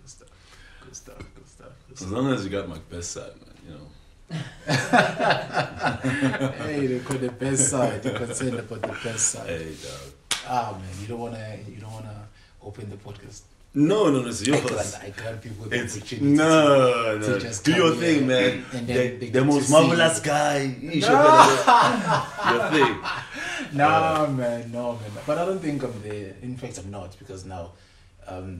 Good stuff. As long as you got my best side, man, you know. Hey, they call the best side. You're concerned about the best side. Hey, dog. Man, you don't wanna open the podcast. No, it's yours. I grant people the opportunity. No. to just do your come thing, here man. And then they The get most to marvelous see guy. You should your thing. No, man. But I don't think I'm there. In fact, I'm not, because now I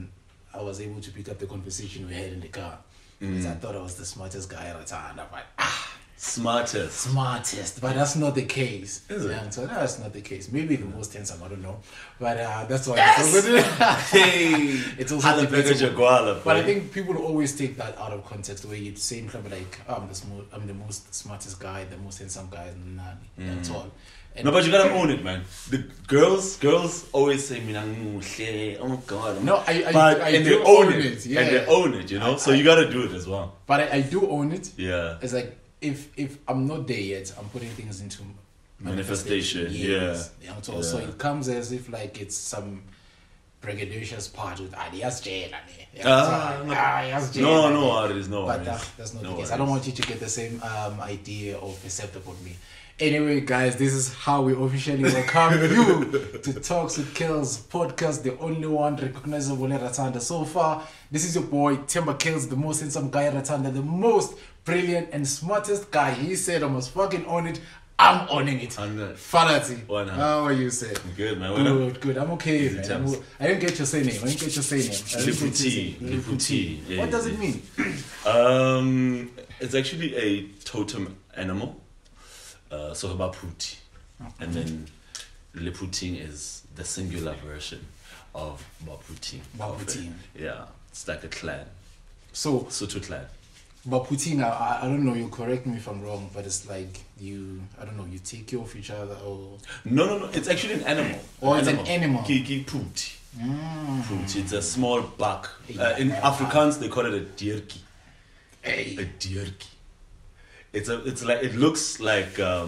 was able to pick up the conversation we had in the car. Because I thought I was the smartest guy at the time. I'm like, Smartest. But that's not the case. Is it? Yeah, so that's not the case. Maybe the most handsome, I don't know. But that's why Hey, it's also debatable. But I boy. think people always take that out of context, where you say in club like, I'm the most smartest guy, the most handsome guy, that's all. And No, but you gotta own it, man. The girls always say, "Mina nguhle." Oh God. No, I and do they own own it. it, yeah. And they own it, you know. So you gotta do it as well. But I do own it. Yeah. It's like if I'm not there yet, I'm putting things into Manifestation. Yes. Yeah. So it comes as if like it's some braggadocious part with yes, Jane. Yes, Jane. No worries, no But worries. that's not No the case. worries. I don't want you to get the same idea or percept about me. Anyway, guys, this is how we officially welcome you to Talks with Kells podcast, the only one recognizable in Ratanda so far. This is your boy Themba Kells, the most handsome guy in Ratanda, the most brilliant and smartest guy. He said I must fucking own it. I'm owning it. Falatsi. How are you, sir? Good, man. Good. I'm okay, man. I didn't get your surname. Lephuting. Yeah, What does it mean? It's actually a totem animal. So Baputi. And then Lephuting is the singular version of Baputing. Yeah, it's like a clan. So Sotho clan. Baputing, I don't know, you correct me if I'm wrong, but it's like you take care of each other, or... No, it's actually an animal. It's an animal. Kiki Puti. Puti, it's a small buck. In Afrikaans, they call it a diertjie. A diertjie. It looks like a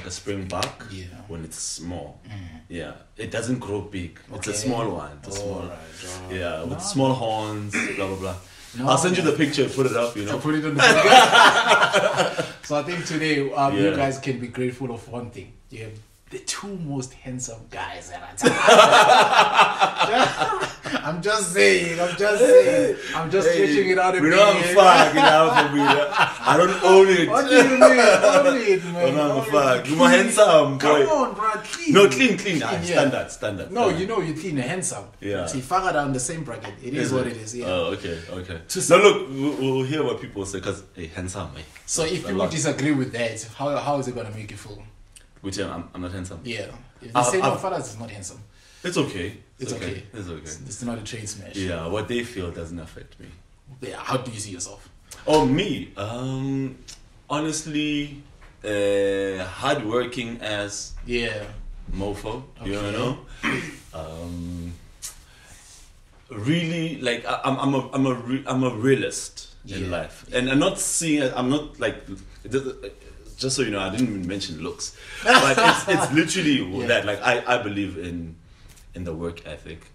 springbuck when it's small. Yeah, it doesn't grow big. It's a small one. It's a small. Right. Yeah, with small horns. Blah blah blah. I'll send you the picture. Put it up. I'll put it on the podcast. So I think today you guys can be grateful of one thing. You have the two most handsome guys at a time. I'm just saying. I'm just stretching it out a bit. We don't have a fuck, I don't own it. What do you mean? Own it, man. I don't have a fuck. You're more handsome, boy. Come on, bro. Clean. No, clean. Standard. No, you know you're clean and handsome. Yeah. See, faggot are in the same bracket. It is what it is. Yeah. Oh, okay. Now look, we'll hear what people say, because handsome, eh? So if people disagree with that, how is it gonna make you feel? Which I'm not handsome. Yeah. If they say no, Falatsi is not handsome. It's okay. It's okay. It's not a train smash. Yeah, what they feel doesn't affect me. Yeah. How do you see yourself? Oh, me? Honestly, hardworking as mofo. Okay. You know. Really, like I'm a realist in life, and I'm not seeing. I'm not like. Just so you know, I didn't even mention looks, but it's literally that. Like I believe in the work ethic.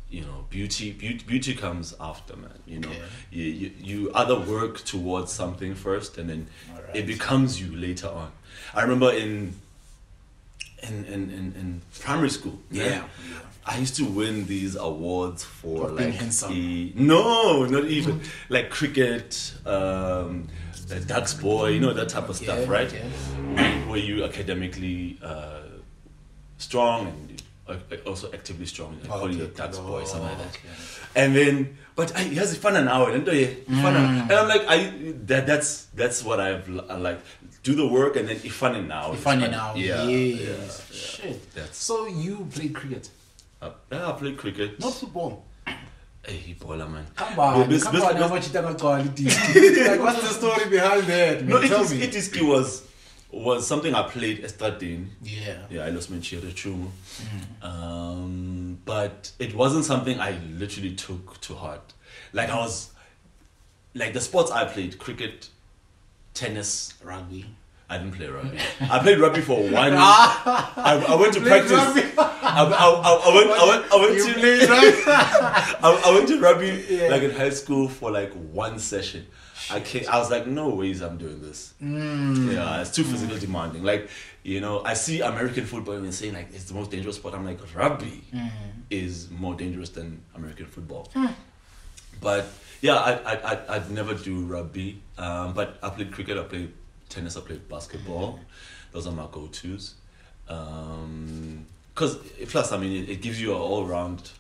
You know, beauty comes after, man. You know, you either work towards something first, and then it becomes you later on. I remember in primary school. Yeah. I used to win these awards for like no, not even like cricket. The Ducks boy, you know, that type of stuff, right? Yeah. Where you academically strong and also actively strong. I call you the Ducks boy, something like that. Okay. And then, but he has fun an hour, and I'm like, that's what I like. Do the work and then fun now. Yeah. Shit. So you play cricket? I play cricket. Not football. Hey, baller, man. Come on, like, what's the story behind that? No, Itiski was something I played Estradine. Yeah, I lost my Chirichu. But it wasn't something I literally took to heart. Like I was, like the sports I played, cricket, tennis, rugby. I didn't play rugby. I played rugby for 1 week. I went to practice. I went to rugby like in high school for like 1 session. I was like, no ways I'm doing this. Yeah, it's too physically demanding. Like, you know, I see American football and saying like it's the most dangerous sport. I'm like, rugby is more dangerous than American football. But yeah, I'd never do rugby. But I played cricket, I played tennis, I played basketball. Those are my go-tos. Because plus, I mean, it gives you an all-round,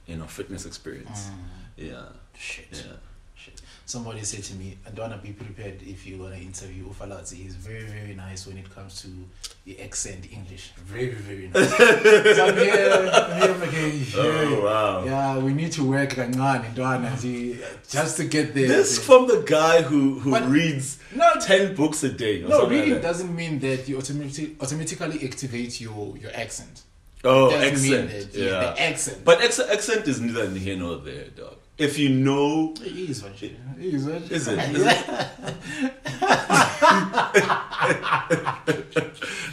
you know, fitness experience. Yeah. Shit. Somebody said to me, I don't want to be prepared if you're going to interview Falatsi. He's very, very nice when it comes to the accent English. Very, very nice. So I'm here, oh, wow. Yeah, we need to work just to get there. This from the guy who reads 10 books a day. No, reading doesn't mean that you automatically activate your accent. Oh, accent. The accent. But accent is neither here nor there, dog. If you know... It is what Is it?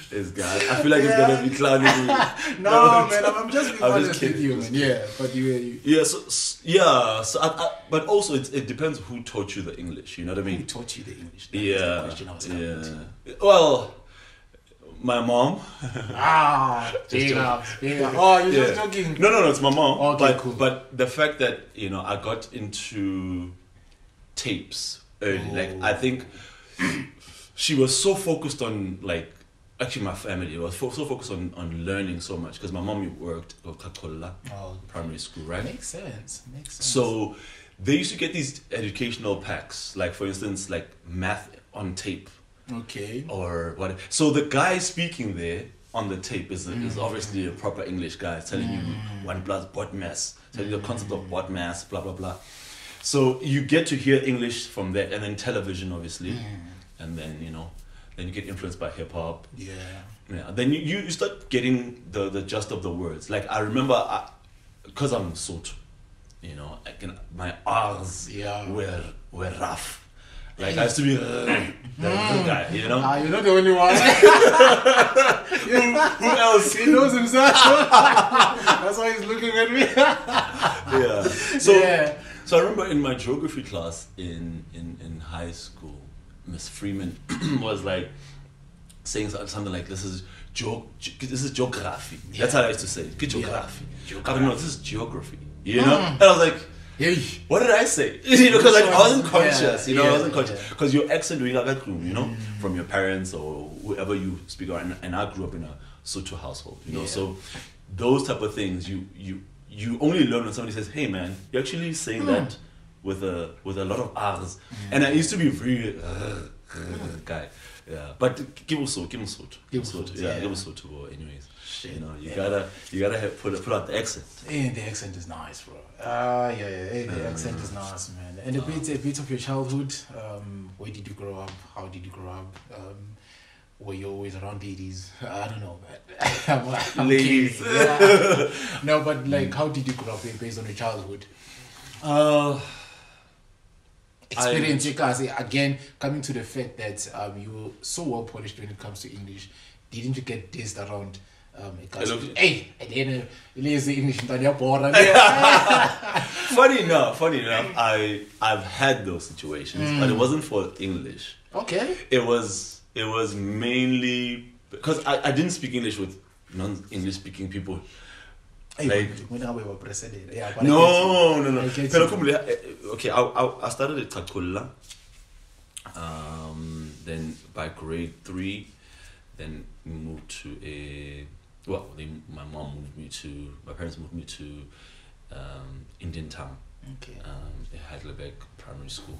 This guy. I feel like he's going to be clowning me. No, man, I'm just being honest with you, man. Yeah, but you... Yeah, so but also it depends who taught you the English, you know what I mean? Who taught you the English? That's the question I was coming to. Well... My mom. Big up. Oh, you're just joking. No, it's my mom. Okay, cool. But the fact that, you know, I got into tapes early, like I think she was so focused on like actually my family was so focused on learning so much because my mom worked at primary school, right? Makes sense. So they used to get these educational packs, like for instance, like math on tape. Okay. Or what? So the guy speaking there on the tape is obviously a proper English guy telling you 1 plus bot mass, telling you the concept of bot mass, blah blah blah. So you get to hear English from there, and then television, obviously, and then then you get influenced by hip hop. Yeah. Then you start getting the gist of the words. Like I remember, because I'm Sotho, my R's were rough. Like I used to be the guy, you're not the only one. Who else? He knows himself. That's why he's looking at me. Yeah. So I remember in my geography class in high school, Miss Freeman was like saying something like, "This is geography." Yeah. That's how I used to say it. Geography. I don't know. This is geography. And I was like, what did I say? Because I wasn't conscious. I wasn't conscious because your accent, from your parents or whoever you speak around. And I grew up in a Sotho household. So those type of things you only learn when somebody says, "Hey man, you're actually saying that with a lot of R's." And I used to be very guy. Yeah, but give us anyways. You gotta put out the accent. And the accent is nice, bro. The accent is nice, man. And a bit of your childhood. Where did you grow up? How did you grow up? Were you always around ladies? I don't know, man. I'm ladies. No, but like, how did you grow up based on your childhood? Experience, again, coming to the fact that you were so well polished when it comes to English. Didn't you get dissed around? Hey, I didn't the English. Funny enough, I've had those situations, but it wasn't for English. Okay. It was mainly because I didn't speak English with non-English speaking people. Like when we were president. No. Okay, I started at Takulla. Then by grade 3, then we moved to my parents moved me to Indian Town. Okay. Heidelberg Primary School.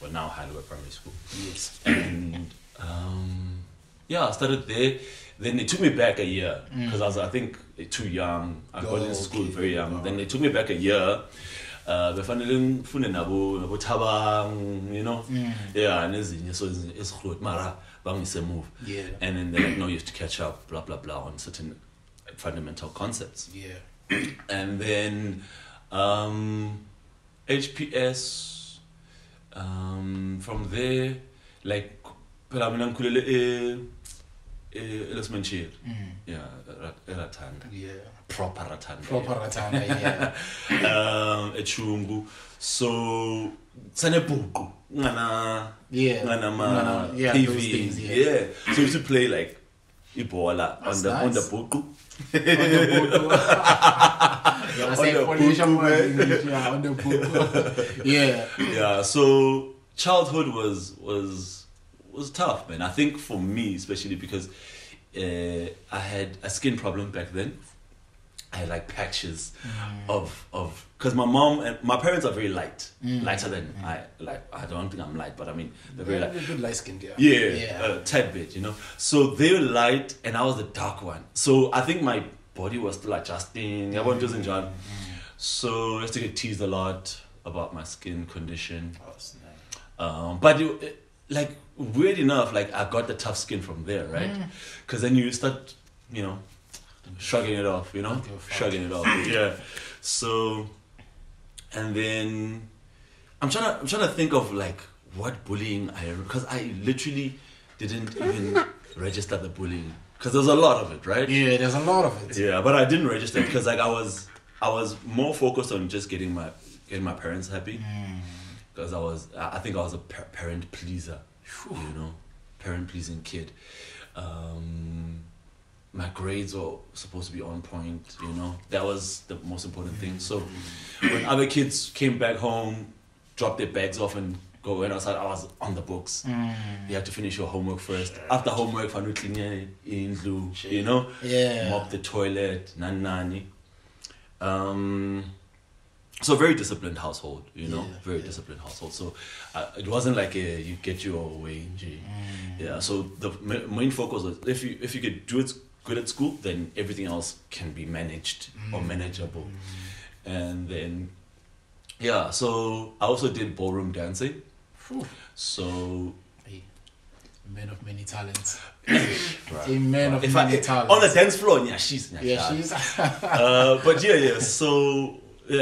Well, now Heidelberg Primary School. Yes. And I started there. Then they took me back a year because I was, I think, too young. I got into school very young. Then they took me back a year. And so it's move. Yeah. And then they're like, no, you have to catch up, blah blah blah, on certain fundamental concepts. Yeah. And then HPS, from there, like Because I'm ngikhulele eLosmanchir. Yeah, Ratanda. Yeah. Proper Ratanda. Yeah. Echungu. So sanebuku ngana yeah, PV. those things, Yeah. So we used to play like ibola on the buku. On the book. Yeah. So childhood was tough, man. I think for me, especially because I had a skin problem back then. I had like patches of because my parents are very light, lighter than I don't think I'm light, but I mean they're very light. Good light skin girl. Yeah, a tad bit, So they were light and I was the dark one. So I think my body was still adjusting. I wasn't just enjoying. So I used to get teased a lot about my skin condition. Oh, that's nice. But like weird enough, like I got the tough skin from there, right? Because then you start, shrugging it off, shrugging it off. Yeah. So, and then I'm trying to think of like what bullying because I literally didn't even register the bullying because there's a lot of it, right? Yeah, there's a lot of it. Yeah, but I didn't register because like I was more focused on just getting my parents happy because I think I was a parent pleaser, parent pleasing kid. My grades were supposed to be on point, That was the most important thing. So when other kids came back home, dropped their bags off and go in outside, I was on the books. You had to finish your homework first. After homework, clean indlu, Yeah. mop the toilet, nani. So very disciplined household, very disciplined household. So it wasn't like you get your way. Yeah. So the main focus was if you could do it good at school, then everything else can be managed or manageable. And then, so I also did ballroom dancing. So, a man of many talents. A man of many talents. On the dance floor, she's. But so I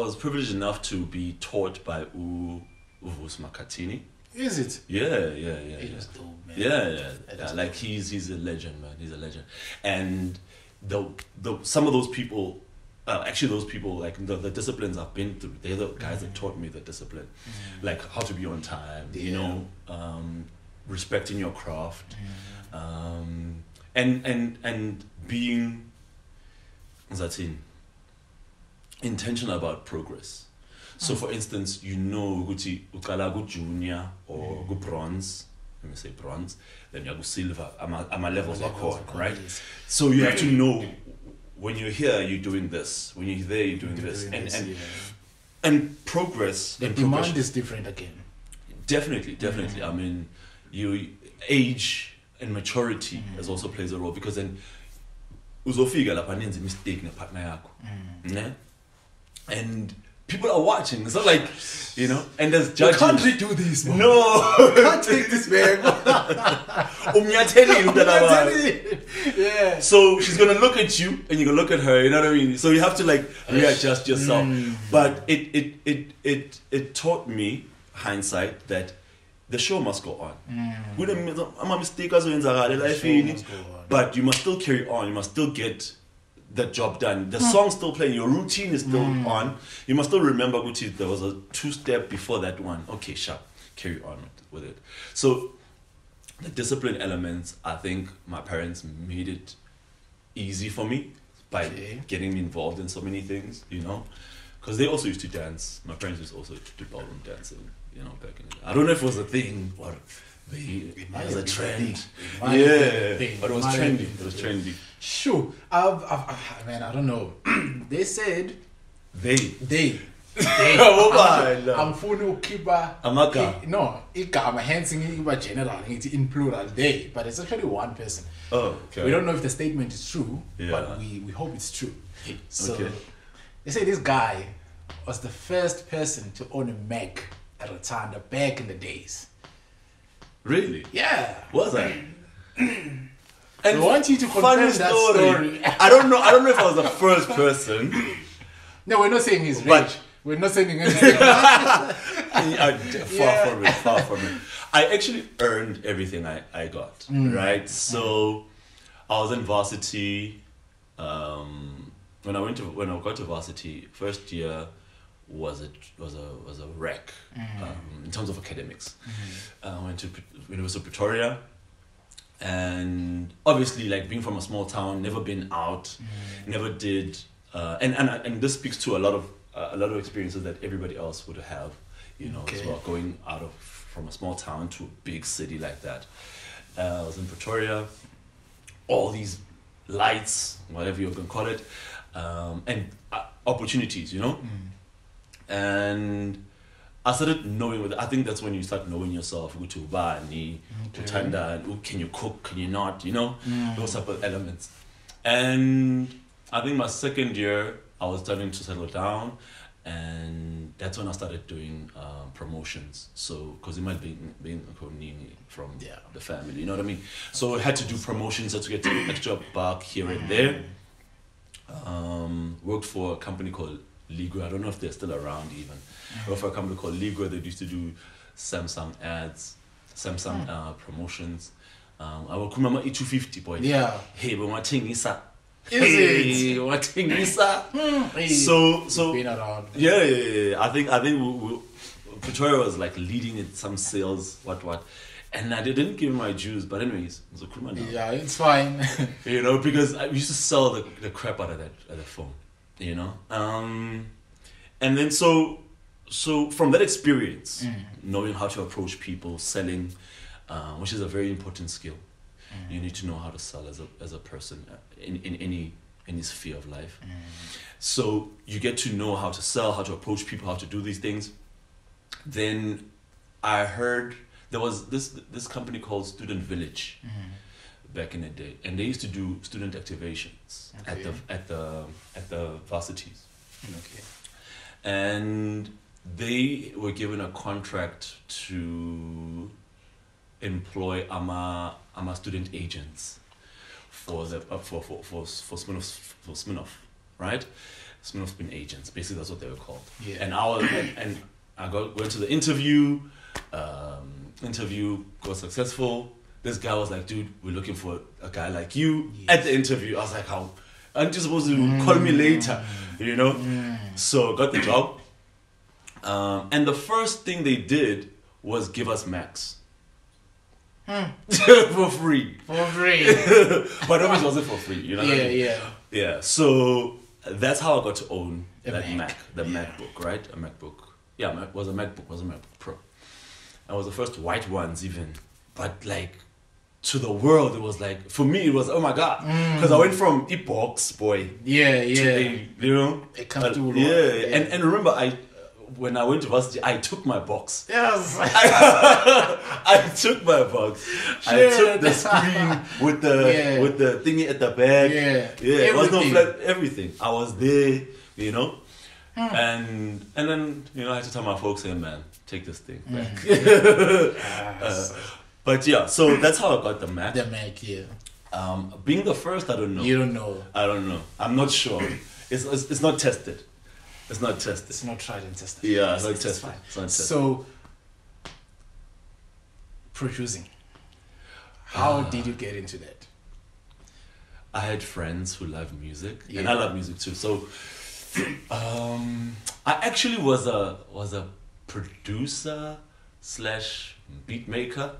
was privileged enough to be taught by Uvus Makatini. Is it? Yeah. He's dope, man. Yeah. Like he's a legend, man. He's a legend. And some of those people, actually those people, like the disciplines I've been through, they're the guys that taught me the discipline, like how to be on time, respecting your craft, and being, intentional about progress. So for instance, ukuthi uqala ku junior or ku bronze, let me say bronze, then you go silver, ama levels are called, right? So you have to know when you're here, you're doing this. When you're there, you're doing this. And progress. The demand is different again. Definitely. I mean, age and maturity as also plays a role because then uzofika lapha nenze mistake nepartner yakho. And people are watching. It's not like, and there's judges. You can't redo this, man. No. You can't take this back. Yeah. So she's going to look at you and you're going to look at her, you know what I mean? So you have to readjust yourself. But it taught me, hindsight, that the show must go on. I'm a mistake, but you must still carry on. You must still get the job done. The song's still playing. Your routine is still on. You must still remember, Gucci, there was a 2-step before that one. Okay, sharp. Carry on with it. So the discipline elements, I think my parents made it easy for me by getting me involved in so many things, because they also used to dance. My parents used also to do ballroom dancing, back in the day. I don't know if it was a thing or it was a trend. But it was trendy. Sure. Man, I don't know. They said they I'm phone keeper. No, igama hence general in plural they, but it's actually one person. Oh, okay. We don't know if the statement is true, but we hope it's true. So they say this guy was the first person to own a Mac at Ratanda back in the days. Really? Yeah. Was that? And I want you to confirm that story. I don't know if I was the first person. No, we're not saying he's rich. We're not sending anything. Far from it. I actually earned everything I got, right? So I was in varsity. When I got to varsity, first year was a wreck in terms of academics. I went to University of Pretoria, and obviously, like being from a small town, never been out, never did, and this speaks to a lot of experiences that everybody else would have, as well, going from a small town to a big city like that. I was in Pretoria, all these lights, whatever you're gonna call it, and opportunities, and I started knowing. I think that's when you start knowing yourself. Ratanda, can you cook? Can you not? Those type of elements. And I think my second year, I was starting to settle down, and that's when I started doing promotions. So, because it might be being from the family, you know what I mean? So I had to do promotions, had to get an extra buck here and there. Worked for a company called Ligua. I don't know if they're still around even. Worked for a company called Ligua. They used to do Samsung ads, Samsung promotions. I would remember E250 boy. Yeah. Hey, but what thing is that? Is it? What thing is that? So been around. Yeah. I think Pretoria was like leading in some sales, what. And I didn't give him my dues, but anyways, it was a criminal. Yeah, it's fine. Because I used to sell the crap out of that phone, and then so from that experience, knowing how to approach people, selling, which is a very important skill. You need to know how to sell as a person in any sphere of life. So you get to know how to sell, how to approach people, how to do these things. Then I heard there was this company called Student Village back in the day, and they used to do student activations at the varsities. Okay. And they were given a contract to employ AMA student agents for Smirnoff, right? Smirnoff been agents, basically that's what they were called. Yeah. And I went to the interview. Interview was successful. This guy was like, dude, we're looking for a guy like you. Yes. At the interview, I was like, how? Aren't you supposed to call me later? So got the job. And the first thing they did was give us Macs. For free. But obviously it wasn't for free, what I mean? Yeah. So that's how I got to own that Mac, MacBook, right? A MacBook. Yeah, it was a MacBook Pro. I was the first white ones even. But like, to the world, it was like, for me, it was, oh my God. Because I went from e-box, boy. Yeah. To a comfortable one. And remember, when I went to varsity, I took my box. Yes. I took my box. Shit. I took the screen with the thingy at the back. Yeah. It was no flat, everything. I was there, And then, I had to tell my folks, hey man, take this thing back. But yeah, so that's how I got the Mac. The Mac, yeah. Being the first, I don't know. You don't know. I don't know. I'm not sure. It's not tested. It's not tested. It's not tried and tested. Yeah, it's not tested. Fine. It's not tested. So, producing. How did you get into that? I had friends who love music, and I love music too. So, I actually was a producer / beat maker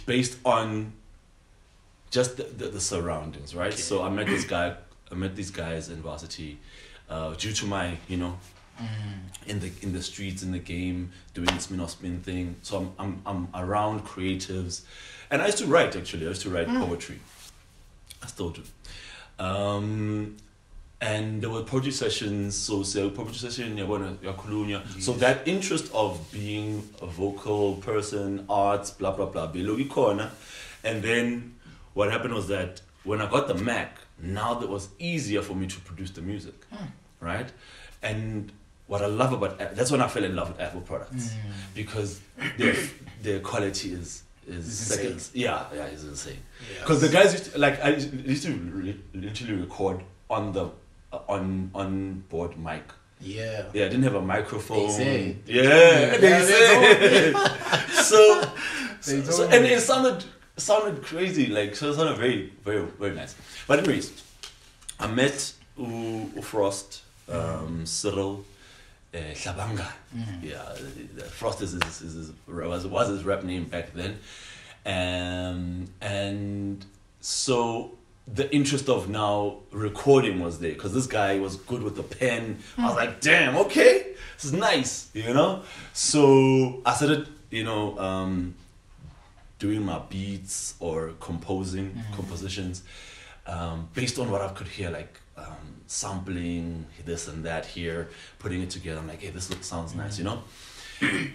based on just the surroundings, right? Okay. So I met these guys in varsity due to my in the streets, in the game, doing this spin thing. So I'm around creatives, and I used to write actually. I used to write poetry. I still do. And there were poetry sessions, so poetry session, so that interest of being a vocal person, arts, blah blah blah, and then what happened was that when I got the Mac, now that was easier for me to produce the music, right? And what I love about that's when I fell in love with Apple products, because their quality is second. Yeah, it's insane. Because the guys used to literally record on the on board mic. Yeah. Yeah, I didn't have a microphone. They say. Yeah, they say. So and it sounded crazy, like, so it sounded very, very, very nice. But anyways, I met Frost, Cyril, Shabanga. Yeah, Frost was his rap name back then. And so the interest of now recording was there, because this guy was good with the pen. I was like, damn, okay, this is nice, you know? So I started, doing my beats or compositions based on what I could hear, like sampling this and that here, putting it together. I'm like, hey, this sounds nice, you know?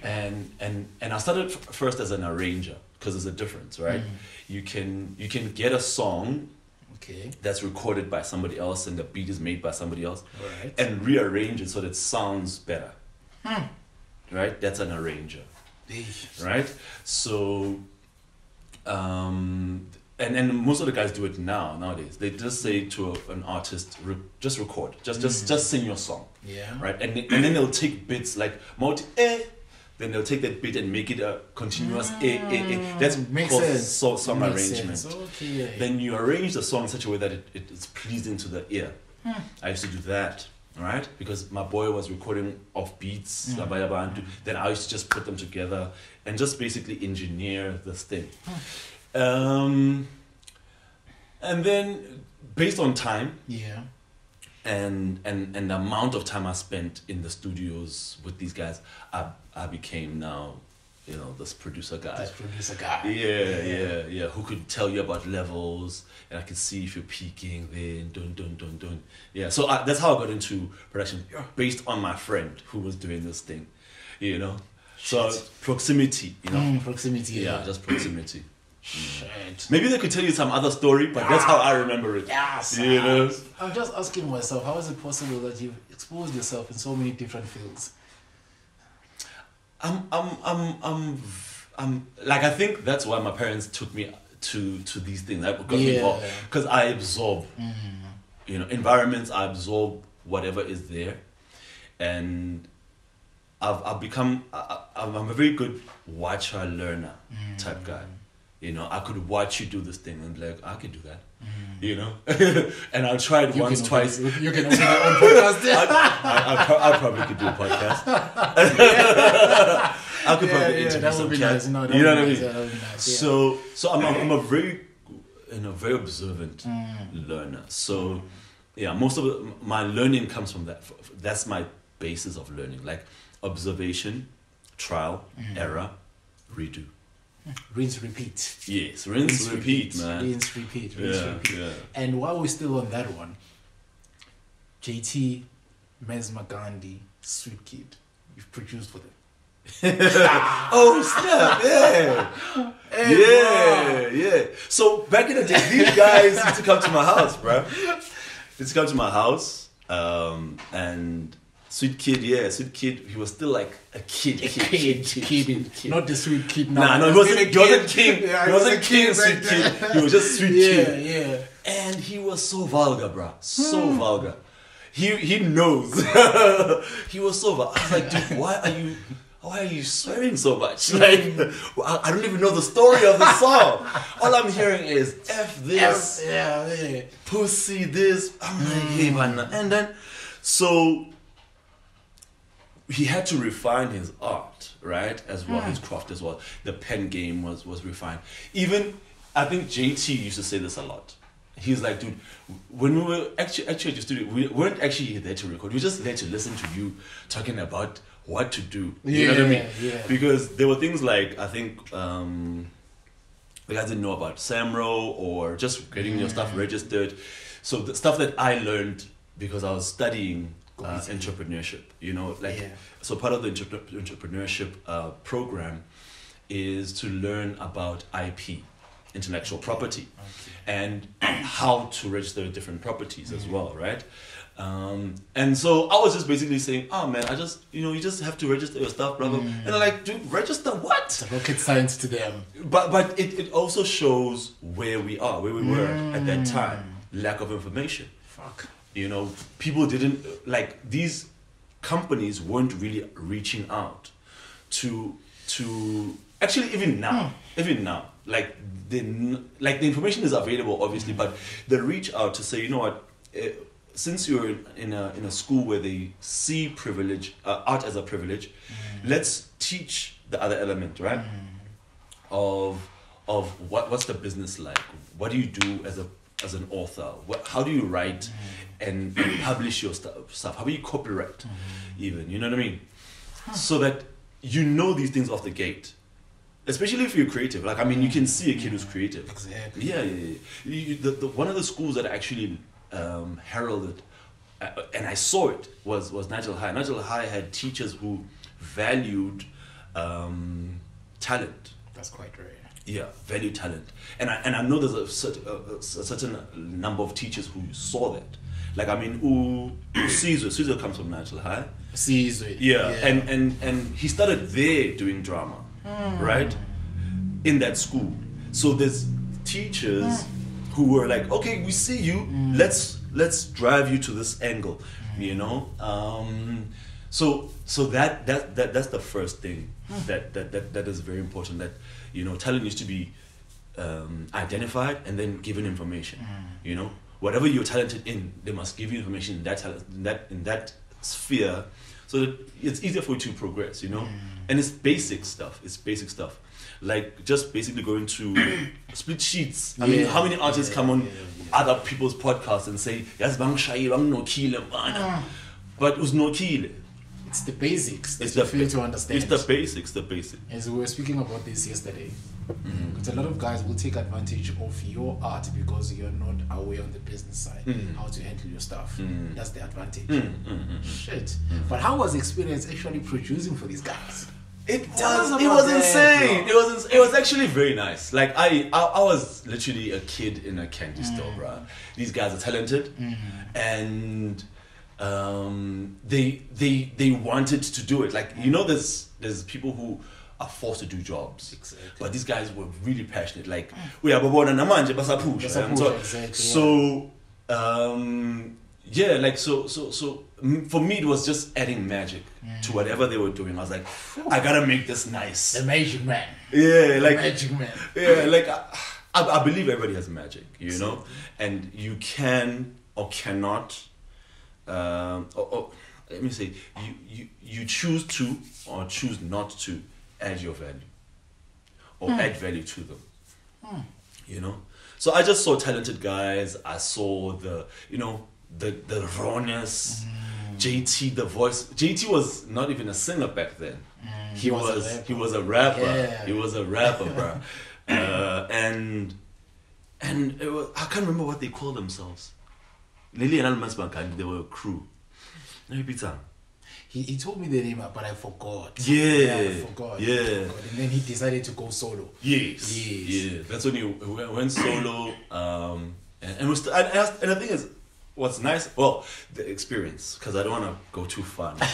And I started first as an arranger, because there's a difference, right? You can get a song that's recorded by somebody else and the beat is made by somebody else, and rearrange it so that it sounds better, right? That's an arranger, right? So and most of the guys do it nowadays. They just say to an artist, just record, just sing your song, right? And then they'll take bits like multi then they'll take that bit and make it a continuous That's called song arrangement. Okay. Then you arrange the song in such a way that it's pleasing to the ear. I used to do that, right? Because my boy was recording off beats, then I used to just put them together and just basically engineer this thing. And then based on time, and the amount of time I spent in the studios with these guys, I became now, this producer guy. Yeah, who could tell you about levels, and I could see if you're peaking, then dun. Yeah, so that's how I got into production, based on my friend who was doing this thing, So proximity, Proximity. Yeah, just proximity. Shit. Maybe they could tell you some other story, but that's how I remember it. Yes. I'm just asking myself, how is it possible that you've exposed yourself in so many different fields? I'm like, I think that's why my parents took me to these things. That got me involved, because I absorb, environments. I absorb whatever is there, and I've become. I'm a very good watcher, learner type guy. I could watch you do this thing and be like, I could do that, and I'll try it once, twice. You can open your own podcast. I probably could do a podcast. I could probably interview some cats. Nice. You know what I mean? Nice, So I'm a very, very observant learner. So most of my learning comes from that. That's my basis of learning, like observation, trial, error, redo. Rinse, repeat. Yes, rinse, repeat, man. Rinse, repeat. Yeah. And while we're still on that one, JT, Mesma Gandhi, Sweet Kid, you've produced for them. Oh snap! Yeah. So back in the day, these guys used to come to my house, bro. Used to come to my house, and Sweet Kid, he was still like a kid. Not the Sweet Kid now. Nah, no, he wasn't king. He wasn't king, Sweet Kid. He was just Sweet Kid. Yeah. And he was so vulgar, bro. So vulgar. He knows. He was so vulgar. I was like, dude, why are you swearing so much? Like, I don't even know the story of the song. All I'm hearing is F this, pussy this. I'm like, hey, man. And then, so he had to refine his art, right? As well, his craft as well. The pen game was refined. Even, I think JT used to say this a lot. He's like, dude, when we were actually at your studio, we weren't actually there to record. We were just there to listen to you talking about what to do. You know what I mean? Yeah. Because there were things like, I think, the guys didn't know about Samro or just getting your stuff registered. So the stuff that I learned because I was studying entrepreneurship, so part of the entrepreneurship program is to learn about IP, intellectual property, and how to register different properties as well, right? And so I was just basically saying, oh man, you just have to register your stuff, blah blah. And they're like, dude, register what? It's rocket science to them. But it also shows where we were at that time. Lack of information. Fuck. People didn't like these companies weren't really reaching out to actually even now, like the information is available obviously, but they reach out to say, you know what, since you're in a school where they see privilege, art as a privilege, let's teach the other element, right? Of what's the business like? What do you do as an author? How do you write and publish your stuff? How do you copyright even? You know what I mean? So that you know these things off the gate. Especially if you're creative. Like, I mean, you can see a kid who's creative. Exactly. Yeah. One of the schools that actually heralded, and I saw it, was Nigel High. Nigel High had teachers who valued talent. That's quite rare. Yeah, value talent. And I know there's a certain number of teachers who saw that. Like, I mean, Caesar comes from Nigel High. Caesar. Yeah. And he started there doing drama, right? In that school. So there's teachers who were like, okay, we see you, let's drive you to this angle, you know? So that's the first thing that is very important, that, you know, talent needs to be identified and then given information. You know, whatever you're talented in, they must give you information in that talent, in that sphere, so that it's easier for you to progress. You know, and it's basic stuff. Like just basically going to split sheets. I mean, how many artists come on other people's podcasts and say, "Yes, bang shay, bang no kill, but it was no kill." It's the basics. It's the fail to understand. It's the basics. As we were speaking about this yesterday, because a lot of guys will take advantage of your art because you're not aware on the business side, how to handle your stuff. That's the advantage. Shit. But how was the experience actually producing for these guys? It was insane. It was actually very nice. Like I was literally a kid in a candy store, bro. These guys are talented, and they wanted to do it. Like, you know, there's people who are forced to do jobs. Exactly. But these guys were really passionate. Like, we are born and namanje basapush. So yeah, like so for me it was just adding magic to whatever they were doing. I was like, I gotta make this nice. The magic man. Yeah, like the magic man. Yeah, like I believe everybody has magic, you know, and you can or cannot. Let me say, you choose to or choose not to add your value or add value to them. You know, so I just saw talented guys. I saw the rawness. JT, the voice. JT was not even a singer back then. He was a rapper. Yeah. He was a rapper, bro. And it was, I can't remember what they called themselves. Lily and Almasbank, they were a crew. He told me the name, but I forgot. Yeah, I forgot. And then he decided to go solo. Yes. Yeah. That's when he went solo. And the thing is, what's nice, well, the experience, because I don't want to go too far now.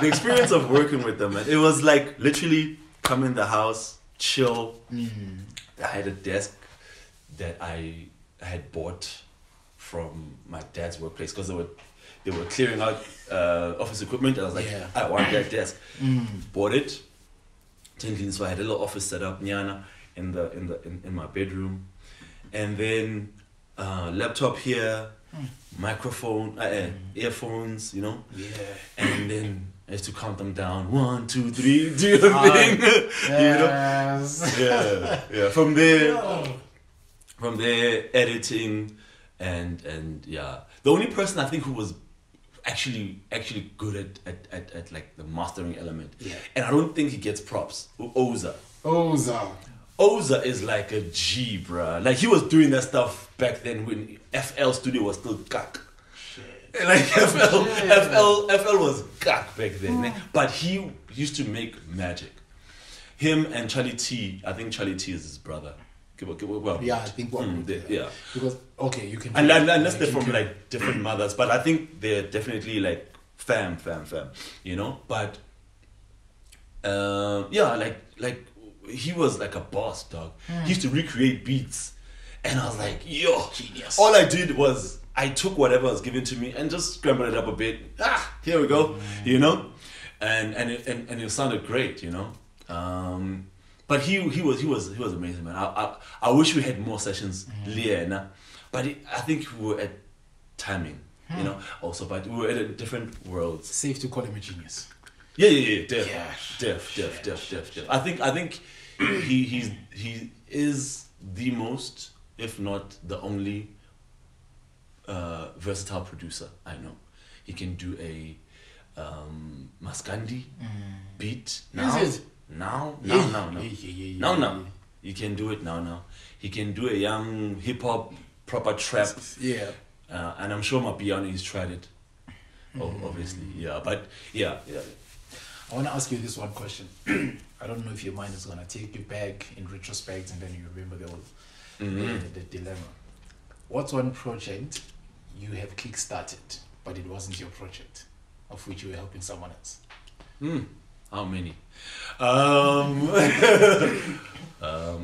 The experience of working with them, it was like literally come in the house, chill. I had a desk that I had bought from my dad's workplace because they were clearing out office equipment, and I was like, I want that desk. Bought it. So I had a little office set up, Nyana, in my bedroom, and then laptop here, microphone, earphones, you know. Yeah. And then I used to count them down. 1, 2, 3, do your thing. Yes. You know. Yeah. From there, editing. And yeah, the only person I think who was actually good at like the mastering element, and I don't think he gets props, Oza is like a G, bruh. Like, he was doing that stuff back then when FL Studio was still gak. Shit. Like FL was gak back then, but he used to make magic. Him and Charlie T, I think Charlie T is his brother. Well, yeah, I think yeah. Because you can. Unless they're from like different mothers, but I think they're definitely like fam, you know. But like he was like a boss, dog. He used to recreate beats, and I was like, yo, genius. All I did was I took whatever was given to me and just scrambled it up a bit. here we go, you know, and it sounded great, you know. But he was amazing, man. I wish we had more sessions, but I think we were at timing, you know. Also, but we were at different worlds. Safe to call him a genius. Yeah. Def. I think he is the most, if not the only, versatile producer I know. He can do a Maskandi beat now. Is it? Now. You can do it now. He can do a young hip hop proper trap. Yeah. And I'm sure Mapiano he's tried it. Obviously, yeah. But yeah. I want to ask you this one question. I don't know if your mind is gonna take you back in retrospect, and then you remember the dilemma. What's one project you have kick-started, but it wasn't your project, of which you were helping someone else? How many?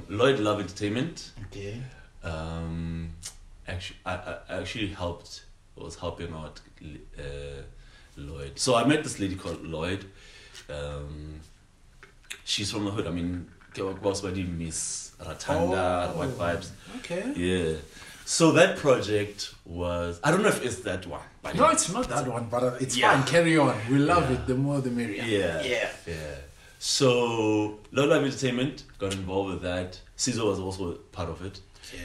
Lloyd Love Entertainment. Okay. Actually, I actually was helping out Lloyd. So I met this lady called Lloyd. She's from the hood. I mean, was already Miss Ratanda, White Vibes. Okay. Yeah. So that project was, I don't know if it's that one. But no, it's not that one, but it's fine. Carry on. We love it. The more the merrier. Yeah. So Lloyd Love Entertainment got involved with that. Sizo was also part of it.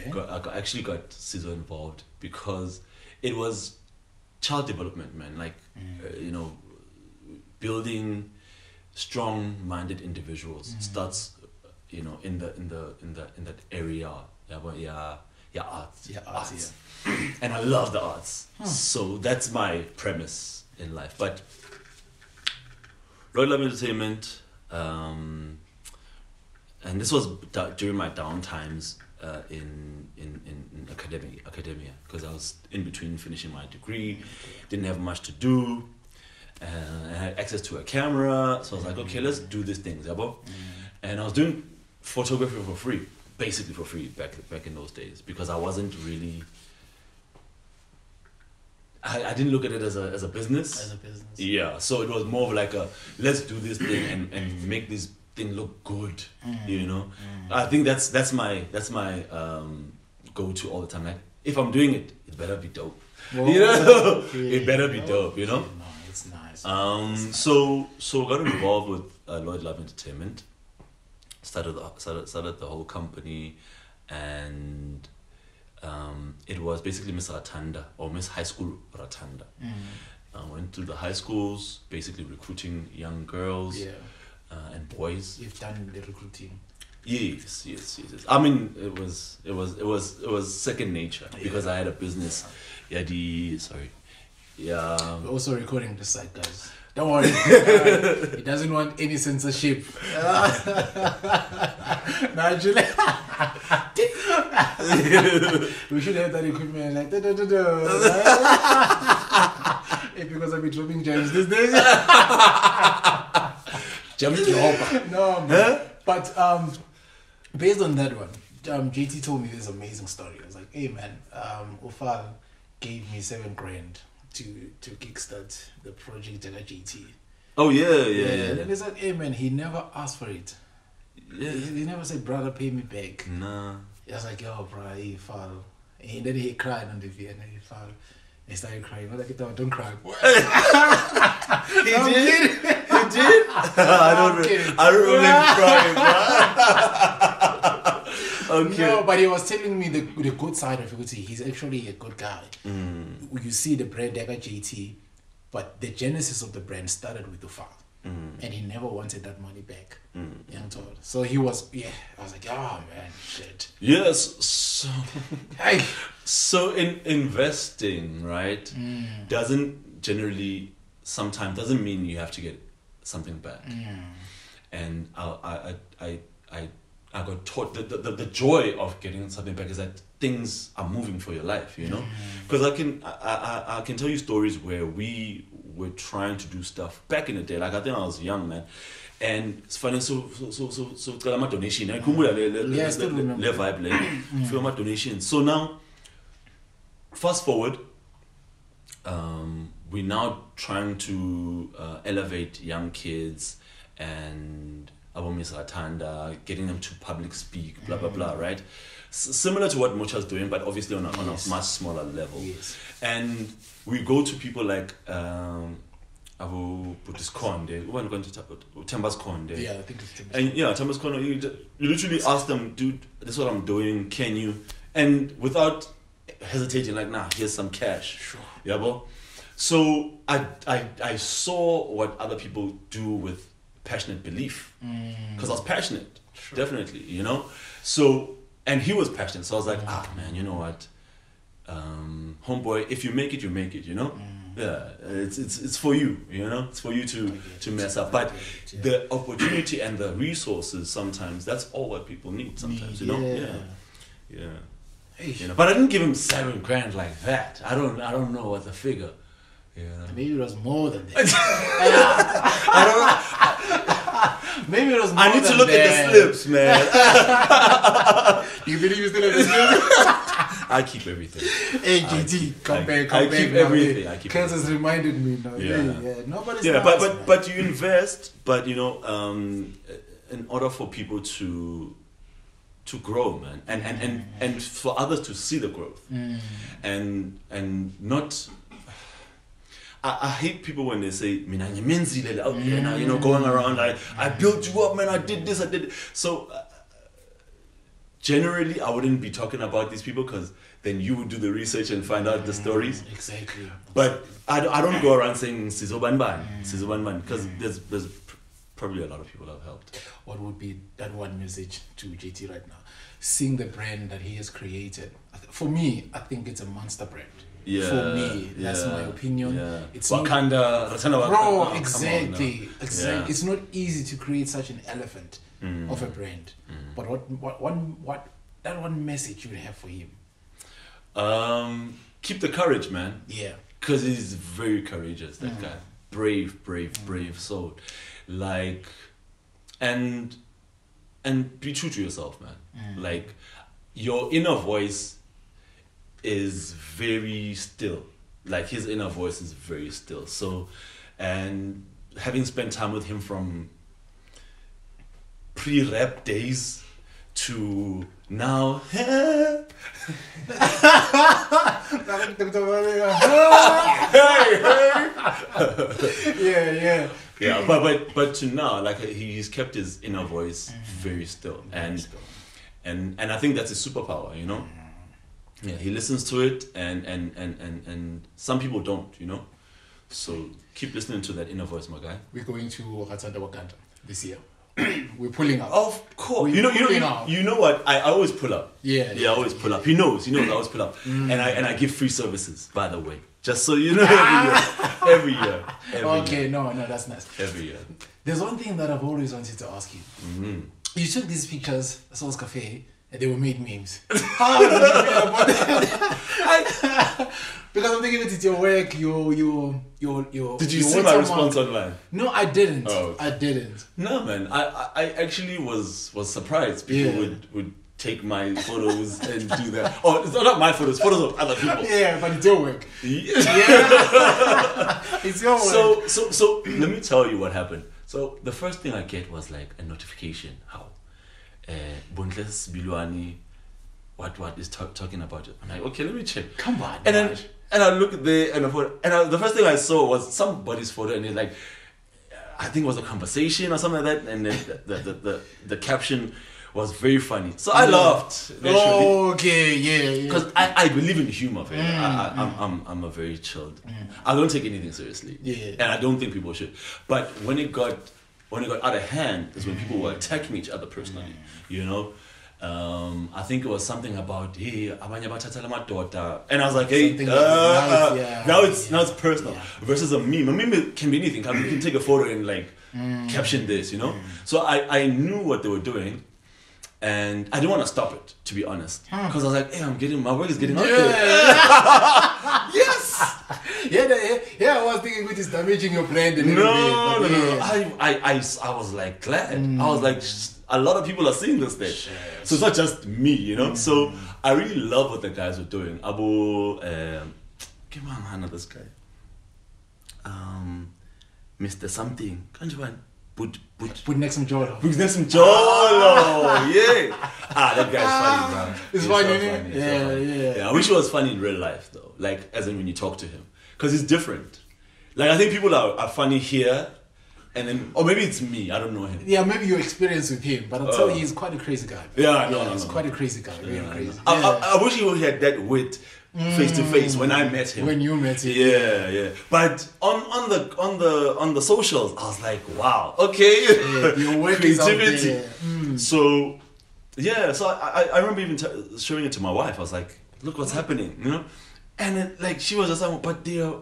Okay. I actually got Sizo involved because it was child development, man. Like, you know, building strong-minded individuals starts, you know, in that area. Arts. And I love the arts. So that's my premise in life. But Lloyd Love Entertainment, and this was during my down times in academia, because I was in between finishing my degree, didn't have much to do, and I had access to a camera, so I was like, okay, let's do these things, yabo. And I was doing photography for free, basically for free back in those days, because I wasn't really, I didn't look at it as a business. Yeah, so it was more of like a, let's do this thing and make this thing look good, you know. I think that's my go-to all the time. Like, if I'm doing it, it better be dope. Whoa. You know, it better be dope. You know. No, it's nice. So got involved with Lloyd Love Entertainment. Started the whole company, and it was basically Miss Ratanda, or Miss High School Ratanda. I went to the high schools, basically recruiting young girls. Yeah. And boys. You've done the recruiting. Yes. I mean, it was second nature because I had a business. We're Yeah. also recording this side, guys. Don't worry. He doesn't want any censorship. Naturally. We should have that equipment like because I'll be dropping gems these days. No, man. But based on that one, JT told me this amazing story. I was like, hey man, Ufal gave me $7,000 to kickstart the project at JT. Oh yeah. And then he said, hey man, he never asked for it. Yeah. He never said, brother, pay me back. Nah. I was like, yo, bro, he fell. And then he cried on the video, and he fell. He started crying. I was like, don't cry. He did? I don't remember crying, bro. Okay. No, but he was telling me the good side of it. He's actually a good guy. You see the brand Dega JT, but the genesis of the brand started with the father. And he never wanted that money back. Young told. So he was, I was like, oh man, shit. Yes, so in investing, right, doesn't mean you have to get something back. And I got taught the joy of getting something back is that things are moving for your life, you know, because I can tell you stories where we were trying to do stuff back in the day. Like, I think I was young, man, and it's funny. So got my donation. I vibe for my donation. So now, fast forward, we're now trying to elevate young kids and Miss Ratanda, getting them to public speak, blah blah blah, right? Similar to what Mucha's doing, but obviously on a much smaller level. Yes. And we go to people like Abu Buddhist Konde, Themba's Konde. Yeah, I think it's Themba's. And yeah, Themba's Konde, you literally ask them, dude, this is what I'm doing, can you? And without hesitating, like, nah, here's some cash. Sure. Yeah, bro. So I saw what other people do with passionate belief. Because I was passionate, definitely, you know? So, and he was passionate, so I was like, man, you know what? Homeboy, if you make it, you make it, you know? Yeah, it's for you, you know? It's for you to mess up. But the opportunity and the resources, sometimes, that's all what people need sometimes, you know? Yeah. You know, but I didn't give him $7,000 like that. I don't know what the figure. You know? Maybe it was more than that. Maybe it was more. I need to look at the slips, man. Do you believe you still have the slips? I keep everything. Hey, GT, come back. I keep everything. I keep Kells has reminded me now. Yeah. Nobody's but you invest, but you know, in order for people to grow, man, and for others to see the growth, and not. I hate people when they say, "Mina nyimenzile out there now," you know, going around. I built you up, man. I did this. I did. So generally, I wouldn't be talking about these people because then you would do the research and find out the stories. Exactly. But I don't go around saying Sizobanban because there's probably a lot of people that have helped. What would be that one message to JT right now? Seeing the brand that he has created. For me, I think it's a monster brand. Yeah, for me, that's my opinion. Yeah. It's Ratanda, bro, exactly. Yeah. It's not easy to create such an elephant of a brand. But what that one message you would have for him? Keep the courage, man. Yeah, because he's very courageous. That guy, brave soul. Like, and be true to yourself, man. Like, your inner voice is very still. Like, his inner voice is very still. So, and having spent time with him from pre-rap days to now, yeah, but to now, like, he's kept his inner voice very still, and I think that's his superpower, you know. Yeah, he listens to it, and some people don't, you know. So keep listening to that inner voice, my guy. We're going to Ratanda Wakanda this year. We're pulling up. Of course. You know what? I always pull up. Yeah, I always pull up. He knows I always pull up. And I give free services, by the way. Just so you know, every year. Okay, no, that's nice. Every year. There's one thing that I've always wanted to ask you. You took these pictures at Soul's Cafe, and they were made memes. How did you feel about that? Because I'm thinking it's your work, your. Did you see my response online? No, I didn't. Oh, okay. I didn't. No, man. I actually was surprised people would take my photos and do that. Oh, it's not my photos of other people. Yeah, but it's your work. Yeah. It's your work. So let me tell you what happened. So the first thing I get was like a notification. How? Bundles Biluani, what is talking about it? I'm like, okay, let me check. Come on. And I look there and the first thing I saw was somebody's photo, and it's like, I think it was a conversation or something like that, and then the caption was very funny. So I laughed. Okay, yeah. Because I believe in humor. I'm a very chilled. I don't take anything seriously. Yeah. And I don't think people should. But when it got out of hand is when people were attacking each other personally. You know? I think it was something about and I was like, hey, now it's personal. Versus a meme. A meme can be anything. You can take a photo and like caption this, you know. So I knew what they were doing, and I didn't want to stop it, to be honest, because I was like, hey, my work is getting out there. Yes. I was thinking it is damaging your brand a little bit. No. I was like glad. I was like, a lot of people are seeing this thing. So it's not just me, you know. So I really love what the guys were doing. This guy. Mr. Something. Can't you find? Put next some Jolo. Put next some Jolo. Yeah. That guy's funny, man. It's funny. Yeah. I wish he was funny in real life though. Like as in when you talk to him, because he's different. Like I think people are funny here, and then or maybe it's me. I don't know him. Yeah, maybe your experience with him, but I'll tell you, he's quite a crazy guy. He's quite a crazy guy. Really crazy. I wish he had that wit face to face when I met him. When you met him. Yeah. But on the socials, I was like, wow, okay. Yeah, your work is out there. So I remember even showing it to my wife. I was like, look what's happening, you know? And then, like she was just like, but they're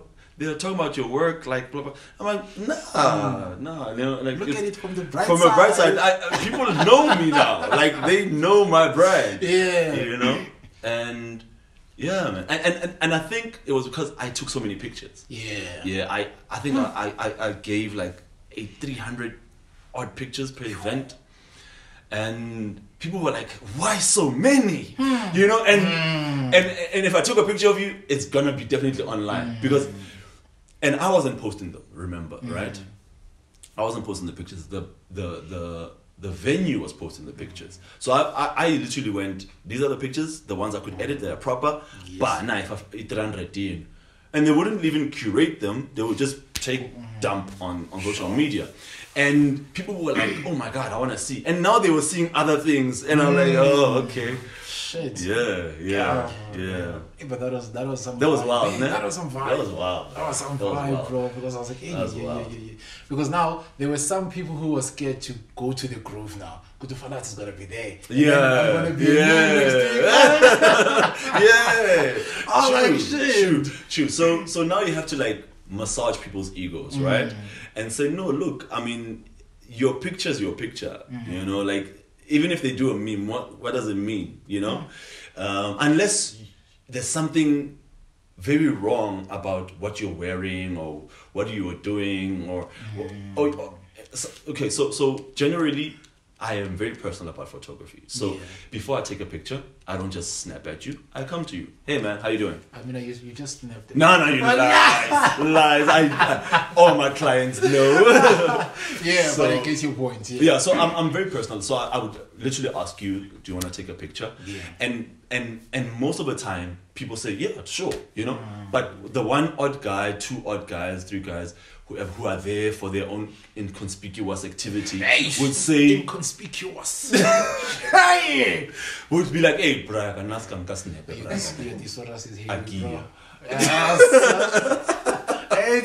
talking about your work, like blah blah. I'm like, nah. You know, like look at it from the bright side. From the bright side, people know me now. Like they know my brand. Yeah. You know, and yeah, man. And I think it was because I took so many pictures. Yeah. Yeah. I think I gave like 300 odd pictures per event. And people were like, why so many? You know, and if I took a picture of you, it's gonna be definitely online because I wasn't posting them, remember, right? I wasn't posting the pictures. The venue was posting the pictures. So I literally went, these are the pictures, the ones I could edit, they're proper, but now if I 300 in. And they wouldn't even curate them, they would just take dump on social media. And people were like, oh my God, I want to see. And now they were seeing other things. And I'm like, oh, okay. Shit. Yeah. But that was some That was vibe. wild, Man, man. That was some vibe. That was wild. That was some vibe, bro. Because I was like, yeah. Because now there were some people who were scared to go to the groove now. Go to Falatsi is gonna be there. Yeah. Oh, like shit. True. So now you have to like massage people's egos, right? And say, no, look, I mean, your picture's your picture. You know, like even if they do a meme, what does it mean? You know, unless there's something very wrong about what you're wearing or what you were doing or okay. So generally, I am very personal about photography. So before I take a picture, I don't just snap at you. I come to you. Hey man, how you doing? I mean, you just snapped it. No, you lies. I all my clients know. So, but I get your point. Yeah. So I'm very personal. So I would literally ask you, do you want to take a picture? Yeah. And most of the time, people say, yeah, sure. You know. But the one odd guy, two odd guys, three guys who are there for their own inconspicuous activity would say inconspicuous. Would be like, hey, bro, can ask him it's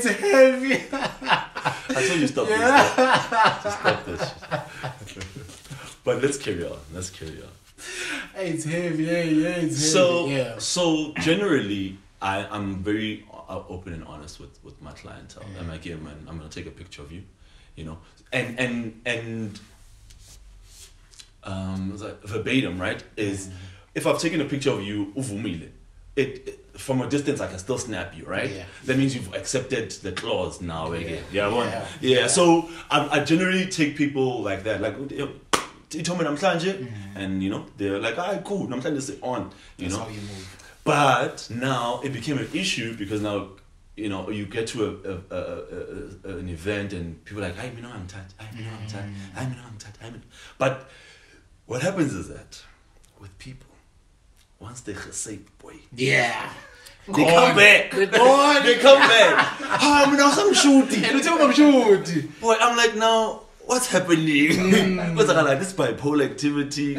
heavy. I told you stop this. Stop this. But let's carry on. It's heavy. It's heavy. So generally, I'm very open and honest with my clientele. I'm like, yeah, man, I'm gonna take a picture of you, you know, and like verbatim, right? Is if I've taken a picture of you, uvumile, it from a distance I can still snap you, right? Yeah. That means you've accepted the clause now again. Yeah. So I generally take people like that, like you told me namhlanje, and you know they're like, alright, cool, namhlanje is on, you know. That's how you move. But now it became an issue because now, you know, you get to an event and people are like, I'm tired. But what happens is that with people, once they say, boy, they come back. They come back. I'm shooting. Boy, I'm like, now, what's happening? What's like this bipolar activity?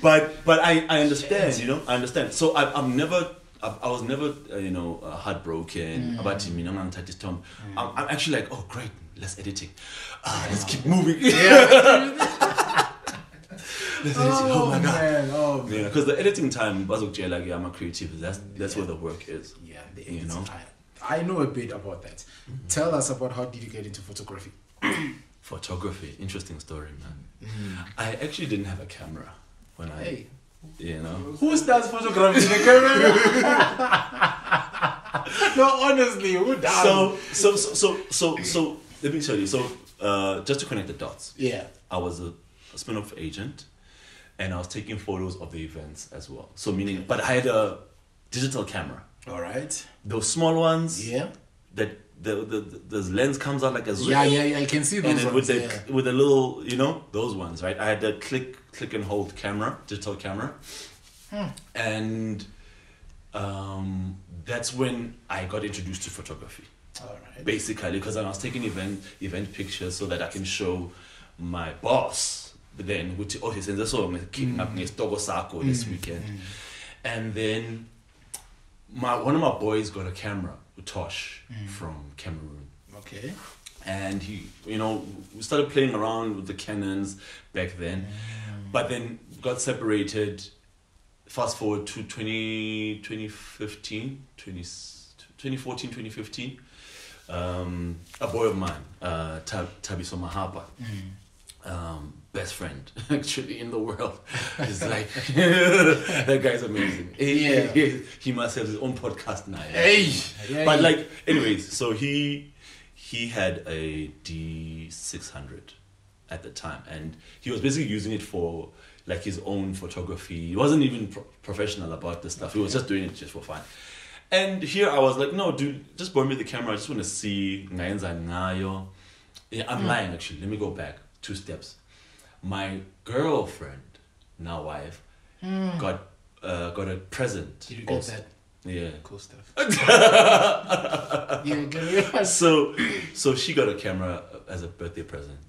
But I understand, you know. I understand. So I was never heartbroken about him. I'm actually like, oh great, let's edit it. Let's keep moving. Oh my god. Yeah, because the editing time, like, I'm a creative. That's where the work is. Yeah, the editing time. I know a bit about that. Tell us about how did you get into photography? Photography, interesting story, man. I actually didn't have a camera when you know. Who starts photography in the camera? No, honestly, who does? So let me tell you. So just to connect the dots. Yeah. I was a spin-off agent, and I was taking photos of the events as well. So meaning, but I had a digital camera. All right. Those small ones. Yeah. that the lens comes out like a zoom. Yeah, I can see those and then ones, with a little, those ones, right? I had the click and hold camera, digital camera. And that's when I got introduced to photography. All right. Basically, because I was taking event pictures so that I can show my boss then, which he says, so I'm keeping up this Sako this weekend. And then one of my boys got a camera, Tosh, from Cameroon. Okay. And he, we started playing around with the Canons back then, but then got separated. Fast forward to 2014, 2015. A boy of mine, Tabiso Mahapa, best friend actually in the world. He's like, that guy's amazing. He must have his own podcast now. But anyways, so he had a D600 at the time, and he was basically using it for like his own photography. He wasn't even professional about this stuff. He was just doing it just for fun. And here I was like, no, dude, just borrow me the camera. I just want to see. I'm lying, actually. Let me go back 2 steps. My girlfriend, now wife, got a present. Did you get that? Yeah. Cool stuff. So she got a camera as a birthday present.